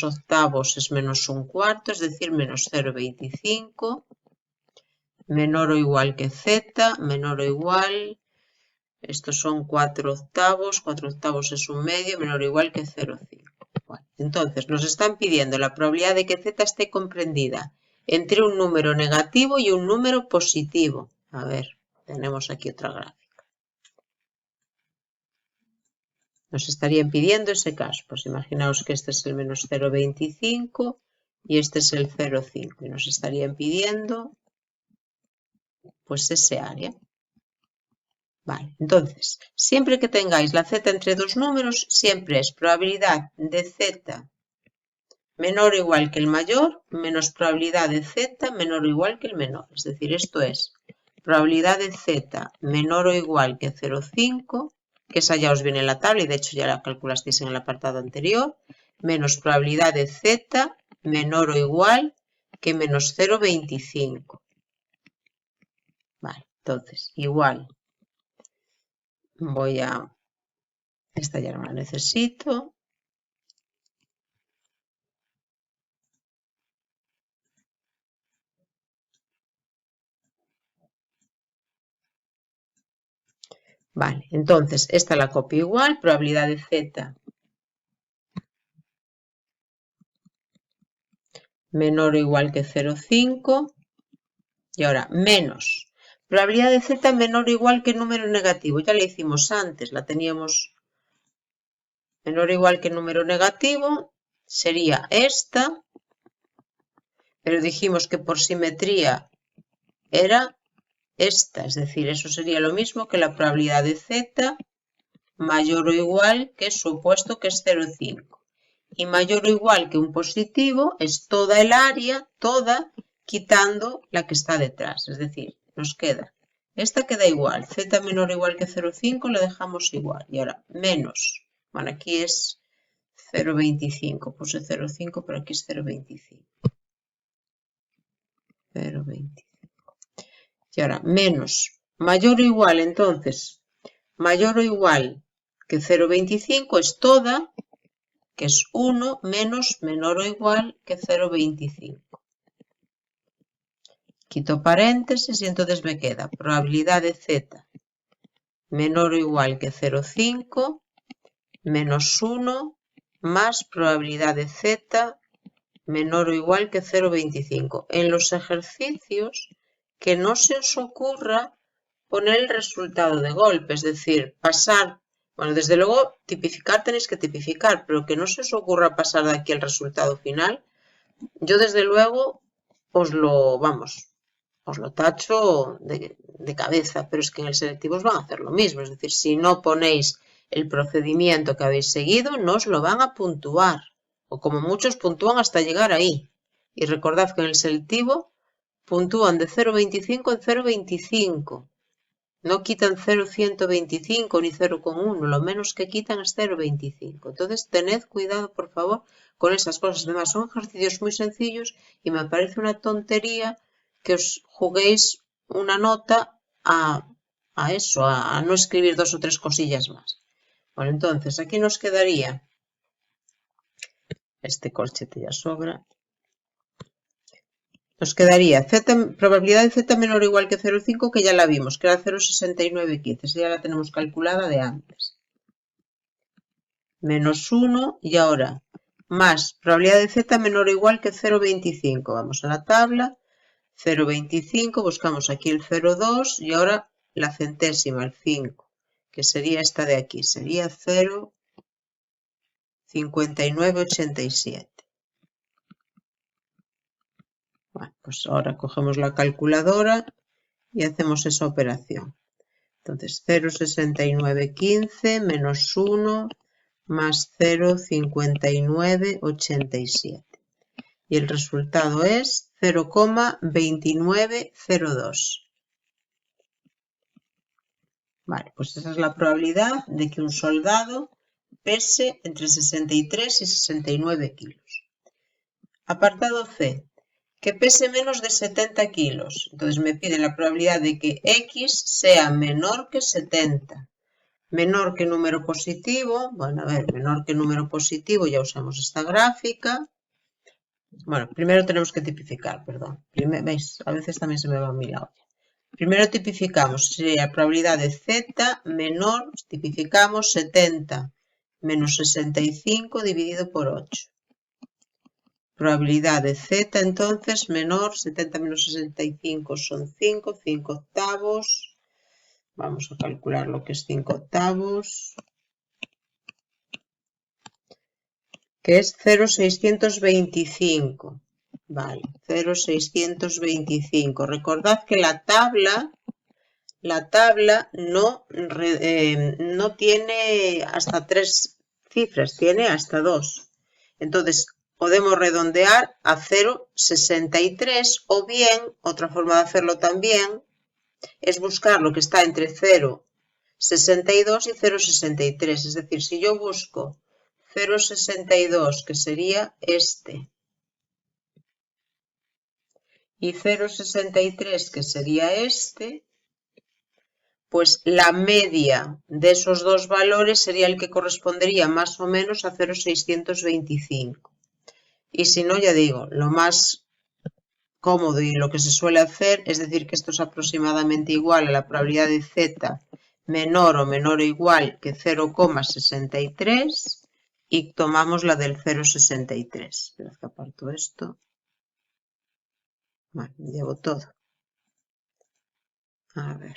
octavos es menos 1/4, es decir, menos 0,25, menor o igual que z, menor o igual, estos son 4 octavos es 1 medio, menor o igual que 0,5. Bueno, entonces, nos están pidiendo la probabilidad de que z esté comprendida entre un número negativo y un número positivo. A ver, tenemos aquí otra gráfica. Nos estarían pidiendo ese caso. Pues imaginaos que este es el menos 0,25 y este es el 0,5. Y nos estarían pidiendo pues ese área. Vale, entonces, siempre que tengáis la z entre dos números, siempre es probabilidad de z menor o igual que el mayor menos probabilidad de z menor o igual que el menor. Es decir, esto es probabilidad de z menor o igual que 0,5, que esa ya os viene en la tabla y de hecho ya la calculasteis en el apartado anterior, menos probabilidad de z menor o igual que menos 0,25. Vale, entonces, igual. Voy a... Esta ya no la necesito. Vale, entonces esta la copio igual, probabilidad de z menor o igual que 0,5 y ahora menos probabilidad de z menor o igual que número negativo. Ya la hicimos antes, la teníamos menor o igual que número negativo, sería esta, pero dijimos que por simetría era esta, es decir, eso sería lo mismo que la probabilidad de z mayor o igual que su opuesto, que es 0,5. Y mayor o igual que un positivo es toda el área, toda, quitando la que está detrás. Es decir, nos queda, esta queda igual, z menor o igual que 0,5 lo dejamos igual. Y ahora, menos, bueno, aquí es 0,25, puse 0,5, pero aquí es 0,25. 0,25. Y ahora, menos, mayor o igual, entonces, mayor o igual que 0,25 es toda, que es 1 menos menor o igual que 0,25. Quito paréntesis y entonces me queda probabilidad de z menor o igual que 0,5 menos 1 más probabilidad de z menor o igual que 0,25. En los ejercicios, que no se os ocurra poner el resultado de golpe, es decir, pasar, bueno, desde luego tipificar tenéis que tipificar, pero que no se os ocurra pasar de aquí el resultado final. Yo desde luego os lo tacho de cabeza, pero es que en el selectivo os van a hacer lo mismo, es decir, si no ponéis el procedimiento que habéis seguido, no os lo van a puntuar, o como muchos puntúan hasta llegar ahí. Y recordad que en el selectivo puntúan de 0,25 en 0,25. No quitan 0,125 ni 0,1, lo menos que quitan es 0,25. Entonces, tened cuidado, por favor, con esas cosas. Además, son ejercicios muy sencillos y me parece una tontería que os juguéis una nota a eso, a no escribir 2 o 3 cosillas más. Bueno, entonces, aquí nos quedaría, este corchete ya sobra, nos quedaría probabilidad de z menor o igual que 0,5, que ya la vimos, que era 0,6915. Esa ya la tenemos calculada de antes. Menos 1 y ahora más probabilidad de z menor o igual que 0,25. Vamos a la tabla. 0,25, buscamos aquí el 0,2 y ahora la centésima, el 5, que sería esta de aquí. Sería 0,5987. Bueno, pues ahora cogemos la calculadora y hacemos esa operación. Entonces 0,6915 menos 1 más 0,5987. Y el resultado es 0,2902. Vale, pues esa es la probabilidad de que un soldado pese entre 63 y 69 kilos. Apartado C. Que pese menos de 70 kilos. Entonces me pide la probabilidad de que X sea menor que 70. Menor que número positivo. Bueno, a ver, menor que número positivo, ya usamos esta gráfica. Bueno, primero tenemos que tipificar, perdón. ¿Veis? A veces también se me va a mi la olla. Primero tipificamos, sería probabilidad de Z menor, tipificamos 70 menos 65 dividido por 8. probabilidad de z entonces menor, 70 menos 65 son 5, 5 octavos. Vamos a calcular lo que es 5 octavos. Que es 0,625. Vale, 0,625. Recordad que la tabla no tiene hasta 3 cifras, tiene hasta 2. Entonces, podemos redondear a 0,63 o bien, otra forma de hacerlo también, es buscar lo que está entre 0,62 y 0,63. Es decir, si yo busco 0,62, que sería este, y 0,63, que sería este, pues la media de esos dos valores sería el que correspondería más o menos a 0,625. Y si no, ya digo, lo más cómodo y lo que se suele hacer es decir que esto es aproximadamente igual a la probabilidad de z menor o igual que 0,63 y tomamos la del 0,63. Esperad que aparto esto. Bueno, llevo todo. A ver.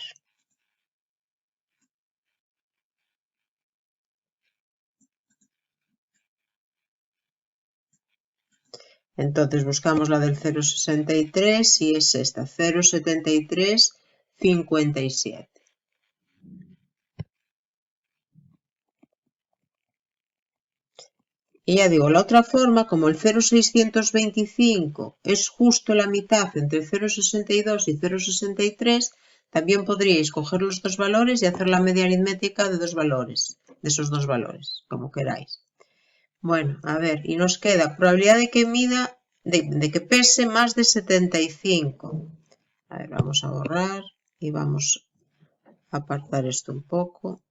Entonces buscamos la del 0,63 y es esta, 0,7357. Y ya digo, la otra forma, como el 0,625 es justo la mitad entre 0,62 y 0,63, también podríais coger los dos valores y hacer la media aritmética de dos valores, de esos dos valores, como queráis. Bueno, a ver, y nos queda probabilidad de que mida, de que pese más de 75. A ver, vamos a borrar y vamos a apartar esto un poco.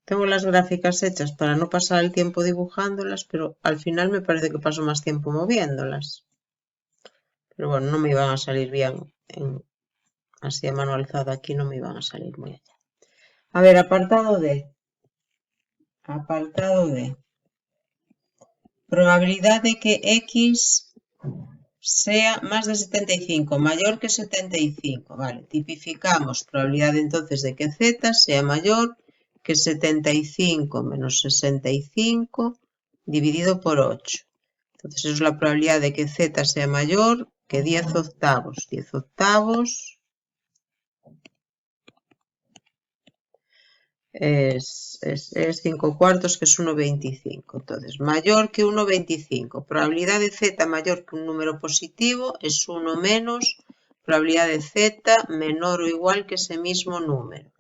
Tengo las gráficas hechas para no pasar el tiempo dibujándolas, pero al final me parece que paso más tiempo moviéndolas. Pero bueno, no me iban a salir bien. Así a mano alzada aquí no me iban a salir muy allá. A ver, apartado D. Apartado D. Probabilidad de que X sea más de 75, mayor que 75. Vale, tipificamos probabilidad entonces de que Z sea mayor que 75 menos 65 dividido por 8. Entonces eso es la probabilidad de que Z sea mayor que 10 octavos. 10 octavos es 5 cuartos, que es 1,25. Entonces, mayor que 1,25. Probabilidad de Z mayor que un número positivo es 1 menos probabilidad de Z menor o igual que ese mismo número.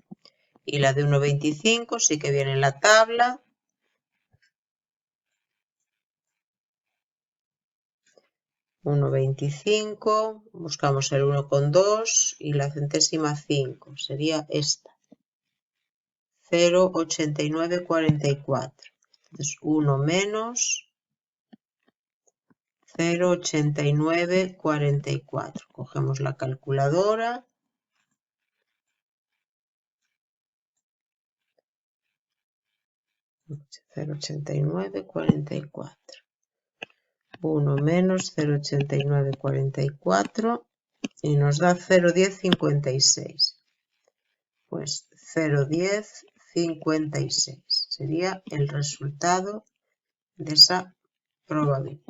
Y la de 1,25 sí que viene en la tabla. 1,25, buscamos el 1,2 y la centésima 5, sería esta. 0,8944. Entonces 1 menos 0,8944. Cogemos la calculadora. $0,8944. 1 menos 0,8944 y nos da 0,1056. Pues 0,1056 sería el resultado de esa probabilidad.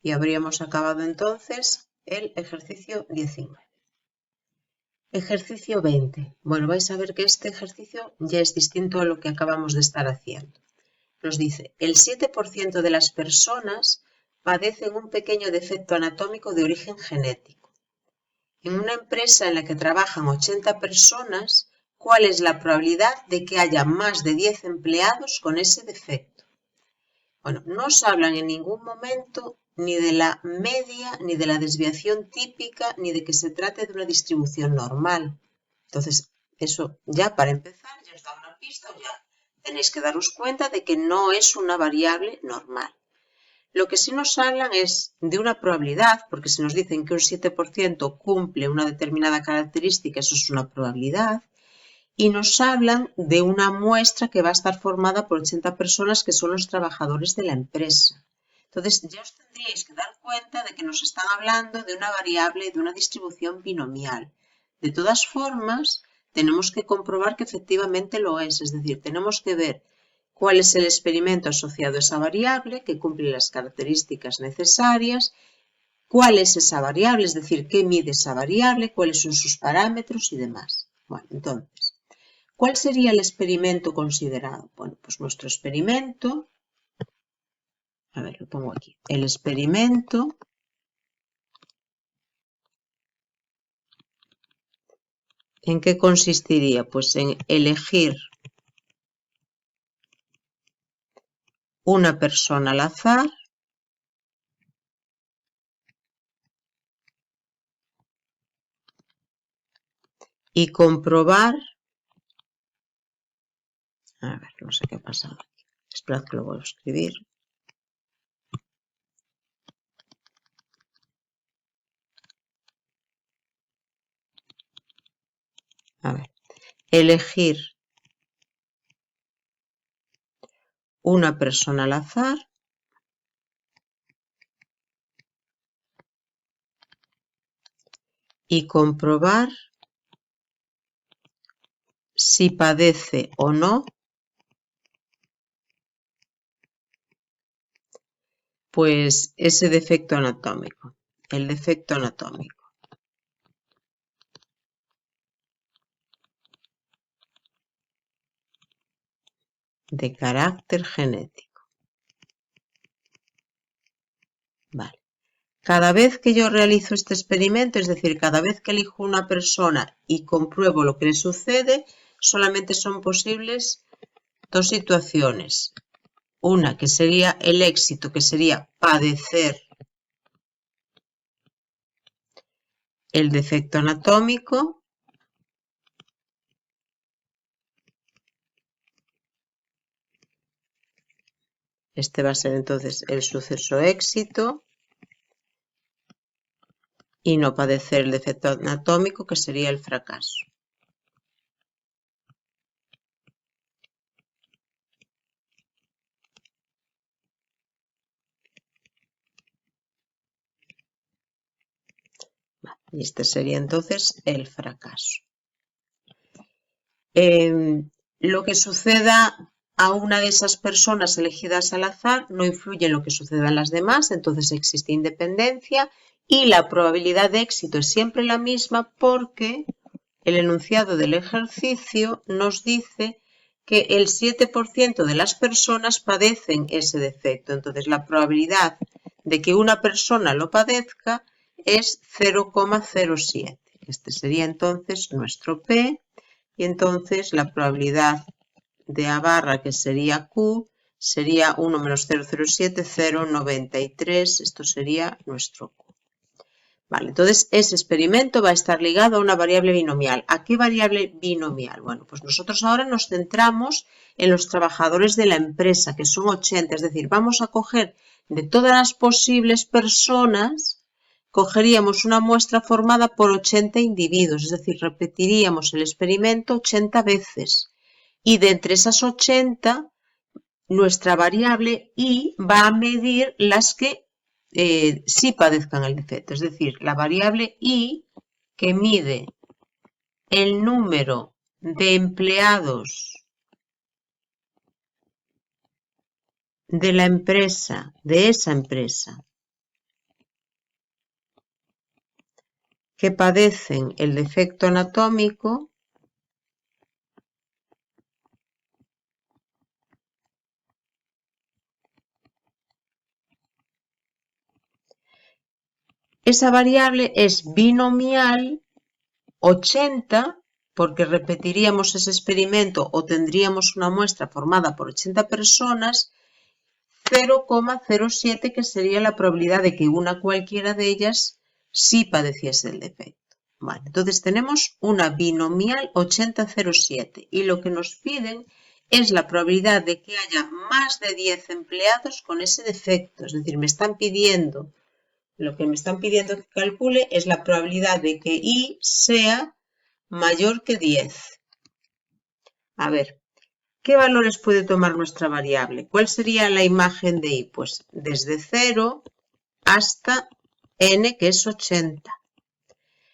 Y habríamos acabado entonces el ejercicio 19. Ejercicio 20. Bueno, vais a ver que este ejercicio ya es distinto a lo que acabamos de estar haciendo. Nos dice, el 7% de las personas padecen un pequeño defecto anatómico de origen genético. En una empresa en la que trabajan 80 personas, ¿cuál es la probabilidad de que haya más de 10 empleados con ese defecto? Bueno, no os hablan en ningún momento ni de la media, ni de la desviación típica, ni de que se trate de una distribución normal. Entonces, eso ya para empezar ya os da una pista, o ya tenéis que daros cuenta de que no es una variable normal. Lo que sí nos hablan es de una probabilidad, porque si nos dicen que un 7% cumple una determinada característica, eso es una probabilidad, y nos hablan de una muestra que va a estar formada por 80 personas que son los trabajadores de la empresa. Entonces, ya os tendríais que dar cuenta de que nos están hablando de una variable de una distribución binomial. De todas formas, tenemos que comprobar que efectivamente lo es decir, tenemos que ver cuál es el experimento asociado a esa variable que cumple las características necesarias, cuál es esa variable, es decir, qué mide esa variable, cuáles son sus parámetros y demás. Bueno, entonces, ¿cuál sería el experimento considerado? Bueno, pues nuestro experimento, a ver, lo pongo aquí, el experimento ¿en qué consistiría? Pues en elegir una persona al azar y comprobar, a ver, no sé qué ha pasado aquí, esperad que lo voy a escribir. A ver, elegir una persona al azar y comprobar si padece o no pues ese defecto anatómico, el defecto anatómico. De carácter genético. Vale. Cada vez que yo realizo este experimento, es decir, cada vez que elijo una persona y compruebo lo que le sucede, solamente son posibles dos situaciones. Una que sería el éxito, que sería padecer el defecto anatómico. Este va a ser entonces el suceso éxito. Y no padecer el defecto anatómico, que sería el fracaso. Y este sería entonces el fracaso. Lo que suceda a una de esas personas elegidas al azar no influye en lo que suceda a las demás, entonces existe independencia y la probabilidad de éxito es siempre la misma porque el enunciado del ejercicio nos dice que el 7% de las personas padecen ese defecto. Entonces, la probabilidad de que una persona lo padezca es 0,07. Este sería entonces nuestro P y entonces la probabilidad de A barra, que sería Q, sería 1 menos 0,07, 0,93. Esto sería nuestro Q. Vale, entonces ese experimento va a estar ligado a una variable binomial. ¿A qué variable binomial? Bueno, pues nosotros ahora nos centramos en los trabajadores de la empresa, que son 80, es decir, vamos a coger de todas las posibles personas, cogeríamos una muestra formada por 80 individuos, es decir, repetiríamos el experimento 80 veces. Y de entre esas 80, nuestra variable I va a medir las que sí padezcan el defecto, es decir, la variable I que mide el número de empleados de la empresa, de esa empresa, que padecen el defecto anatómico, esa variable es binomial 80, porque repetiríamos ese experimento o tendríamos una muestra formada por 80 personas, 0,07, que sería la probabilidad de que una cualquiera de ellas sí padeciese el defecto. Vale, entonces tenemos una binomial 80,07 y lo que nos piden es la probabilidad de que haya más de 10 empleados con ese defecto. Es decir, lo que me están pidiendo que calcule es la probabilidad de que I sea mayor que 10. A ver, ¿qué valores puede tomar nuestra variable? ¿Cuál sería la imagen de y? Pues desde 0 hasta n, que es 80.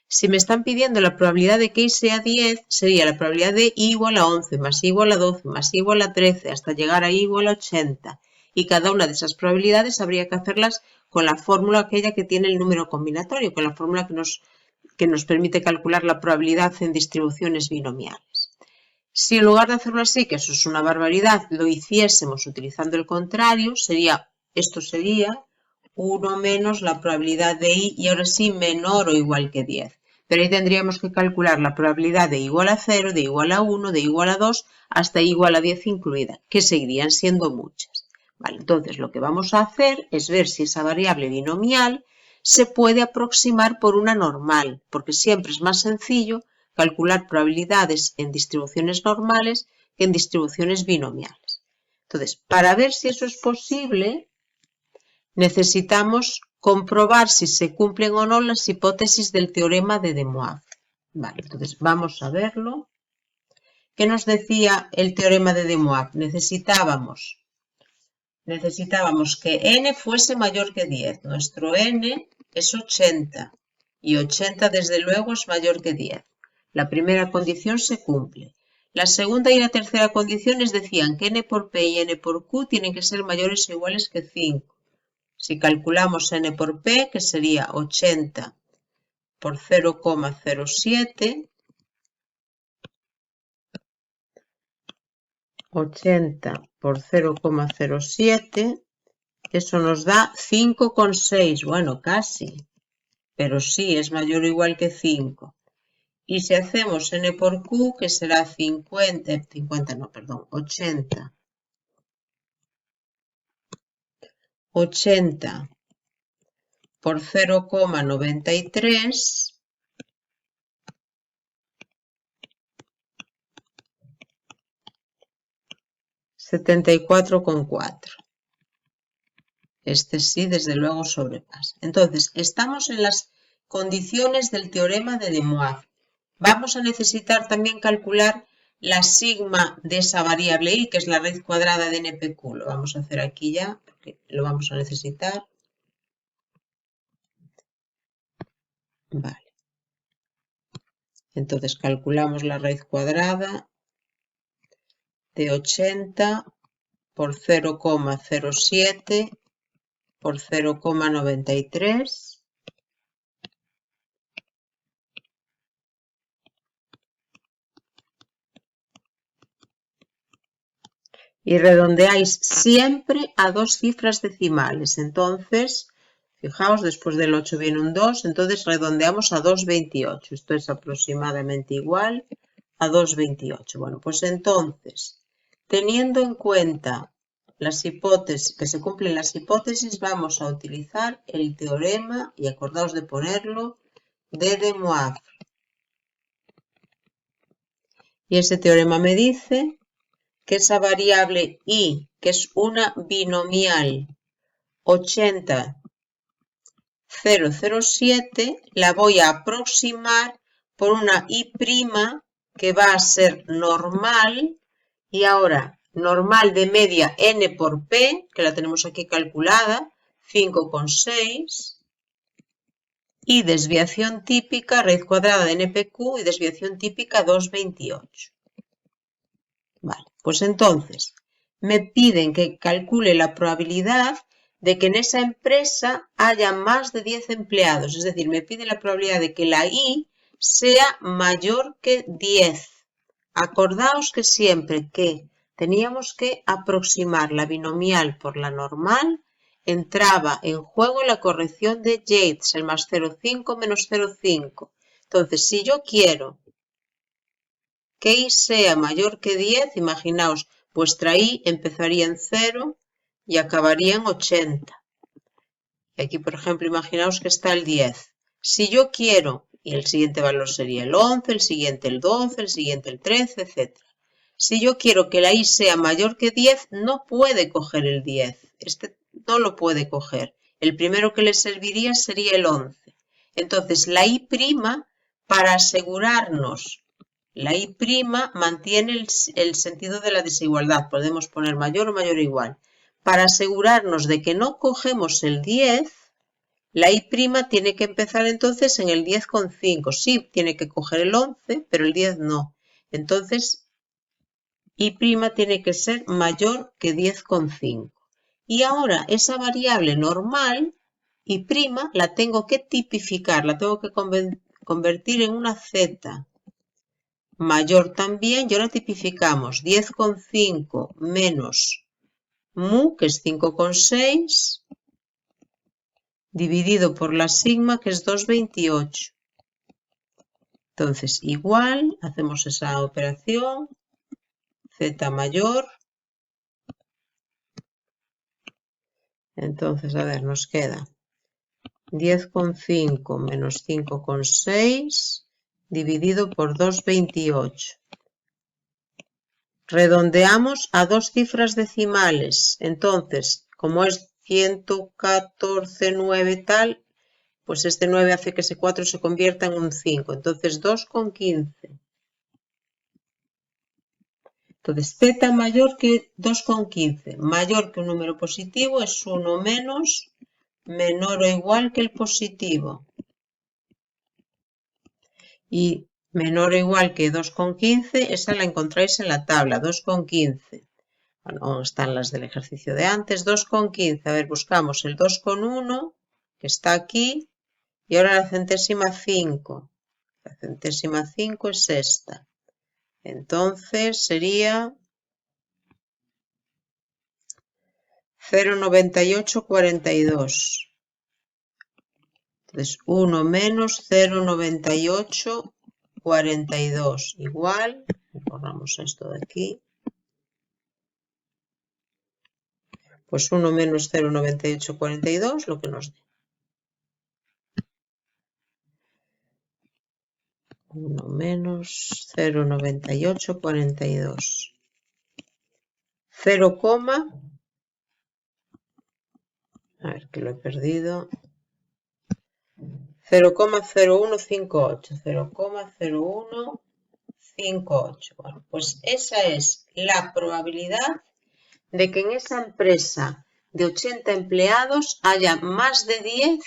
Si me están pidiendo la probabilidad de que y sea 10, sería la probabilidad de y igual a 11, más y igual a 12, más y igual a 13, hasta llegar a y igual a 80. Y cada una de esas probabilidades habría que hacerlas con la fórmula aquella que tiene el número combinatorio, con la fórmula que nos permite calcular la probabilidad en distribuciones binomiales. Si en lugar de hacerlo así, que eso es una barbaridad, lo hiciésemos utilizando el contrario, esto sería 1 menos la probabilidad de y ahora sí menor o igual que 10. Pero ahí tendríamos que calcular la probabilidad de igual a 0, de igual a 1, de igual a 2, hasta igual a 10 incluida, que seguirían siendo muchas. Vale, entonces lo que vamos a hacer es ver si esa variable binomial se puede aproximar por una normal, porque siempre es más sencillo calcular probabilidades en distribuciones normales que en distribuciones binomiales. Entonces, para ver si eso es posible, necesitamos comprobar si se cumplen o no las hipótesis del teorema de De Moivre. Vale, entonces vamos a verlo. ¿Qué nos decía el teorema de De Moivre? Necesitábamos que n fuese mayor que 10. Nuestro n es 80 y 80 desde luego es mayor que 10. La primera condición se cumple. La segunda y la tercera condiciones decían que n por p y n por q tienen que ser mayores o iguales que 5. Si calculamos n por p, que sería 80 por 0,07, 80 por 0,07, eso nos da 5,6. Bueno, casi, pero sí, es mayor o igual que 5. Y si hacemos n por q, que será 80 por 0,93, 74,4. Este sí, desde luego, sobrepasa. Entonces, estamos en las condiciones del teorema de De Moivre. Vamos a necesitar también calcular la sigma de esa variable y, que es la raíz cuadrada de NPQ. Lo vamos a hacer aquí ya, porque lo vamos a necesitar. Vale. Entonces, calculamos la raíz cuadrada de 80 por 0,07 por 0,93. Y redondeáis siempre a dos cifras decimales. Entonces, fijaos, después del 8 viene un 2, entonces redondeamos a 2,28. Esto es aproximadamente igual a 2,28. Bueno, pues entonces, teniendo en cuenta las hipótesis, que se cumplen las hipótesis, vamos a utilizar el teorema, y acordaos de ponerlo, de De Moivre. Y ese teorema me dice que esa variable y, que es una binomial 80,007, la voy a aproximar por una y' que va a ser normal, y ahora normal de media n por p, que la tenemos aquí calculada, 5,6, y desviación típica, raíz cuadrada de NPQ, y desviación típica 2,28. Vale, pues entonces me piden que calcule la probabilidad de que en esa empresa haya más de 10 empleados. Es decir, me pide la probabilidad de que la I sea mayor que 10. Acordaos que siempre que teníamos que aproximar la binomial por la normal, entraba en juego la corrección de Yates, el más 0,5 menos 0,5. Entonces, si yo quiero que i sea mayor que 10, imaginaos, vuestra i empezaría en 0 y acabaría en 80. Y aquí, por ejemplo, imaginaos que está el 10. Si yo quiero, y el siguiente valor sería el 11, el siguiente el 12, el siguiente el 13, etc. Si yo quiero que la i sea mayor que 10, no puede coger el 10. Este no lo puede coger. El primero que le serviría sería el 11. Entonces, la i', para asegurarnos La I' mantiene el sentido de la desigualdad. Podemos poner mayor o mayor o igual. Para asegurarnos de que no cogemos el 10, la I' tiene que empezar entonces en el 10,5. Sí, tiene que coger el 11, pero el 10 no. Entonces, I' tiene que ser mayor que 10,5. Y ahora esa variable normal, I', la tengo que tipificar, la tengo que convertir en una Z mayor también, y ahora tipificamos 10,5 menos mu, que es 5,6, dividido por la sigma, que es 2,28. Entonces, igual, hacemos esa operación, Z mayor. Entonces, a ver, nos queda 10,5 menos 5,6 dividido por 2,28. Redondeamos a dos cifras decimales. Entonces, como es 114,9 tal, pues este 9 hace que ese 4 se convierta en un 5. Entonces, 2,15. Entonces, Z mayor que 2,15. Mayor que un número positivo es 1 menos, menor o igual que el positivo. Y menor o igual que 2,15, esa la encontráis en la tabla, 2,15. Bueno, están las del ejercicio de antes, 2,15. A ver, buscamos el 2,1, que está aquí, y ahora la centésima 5. La centésima 5 es esta. Entonces sería 0,9842. Entonces 1 menos 0,9842 igual, borramos esto de aquí, pues 1 menos 0,9842, lo que nos dé. 1 menos 0,9842. 0, a ver que lo he perdido. 0,0158. 0,0158. Bueno, pues esa es la probabilidad de que en esa empresa de 80 empleados haya más de 10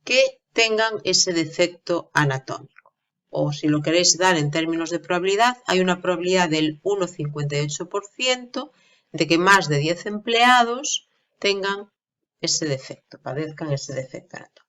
que tengan ese defecto anatómico. O si lo queréis dar en términos de probabilidad, hay una probabilidad del 1,58% de que más de 10 empleados tengan ese defecto, padezcan ese defecto anatómico.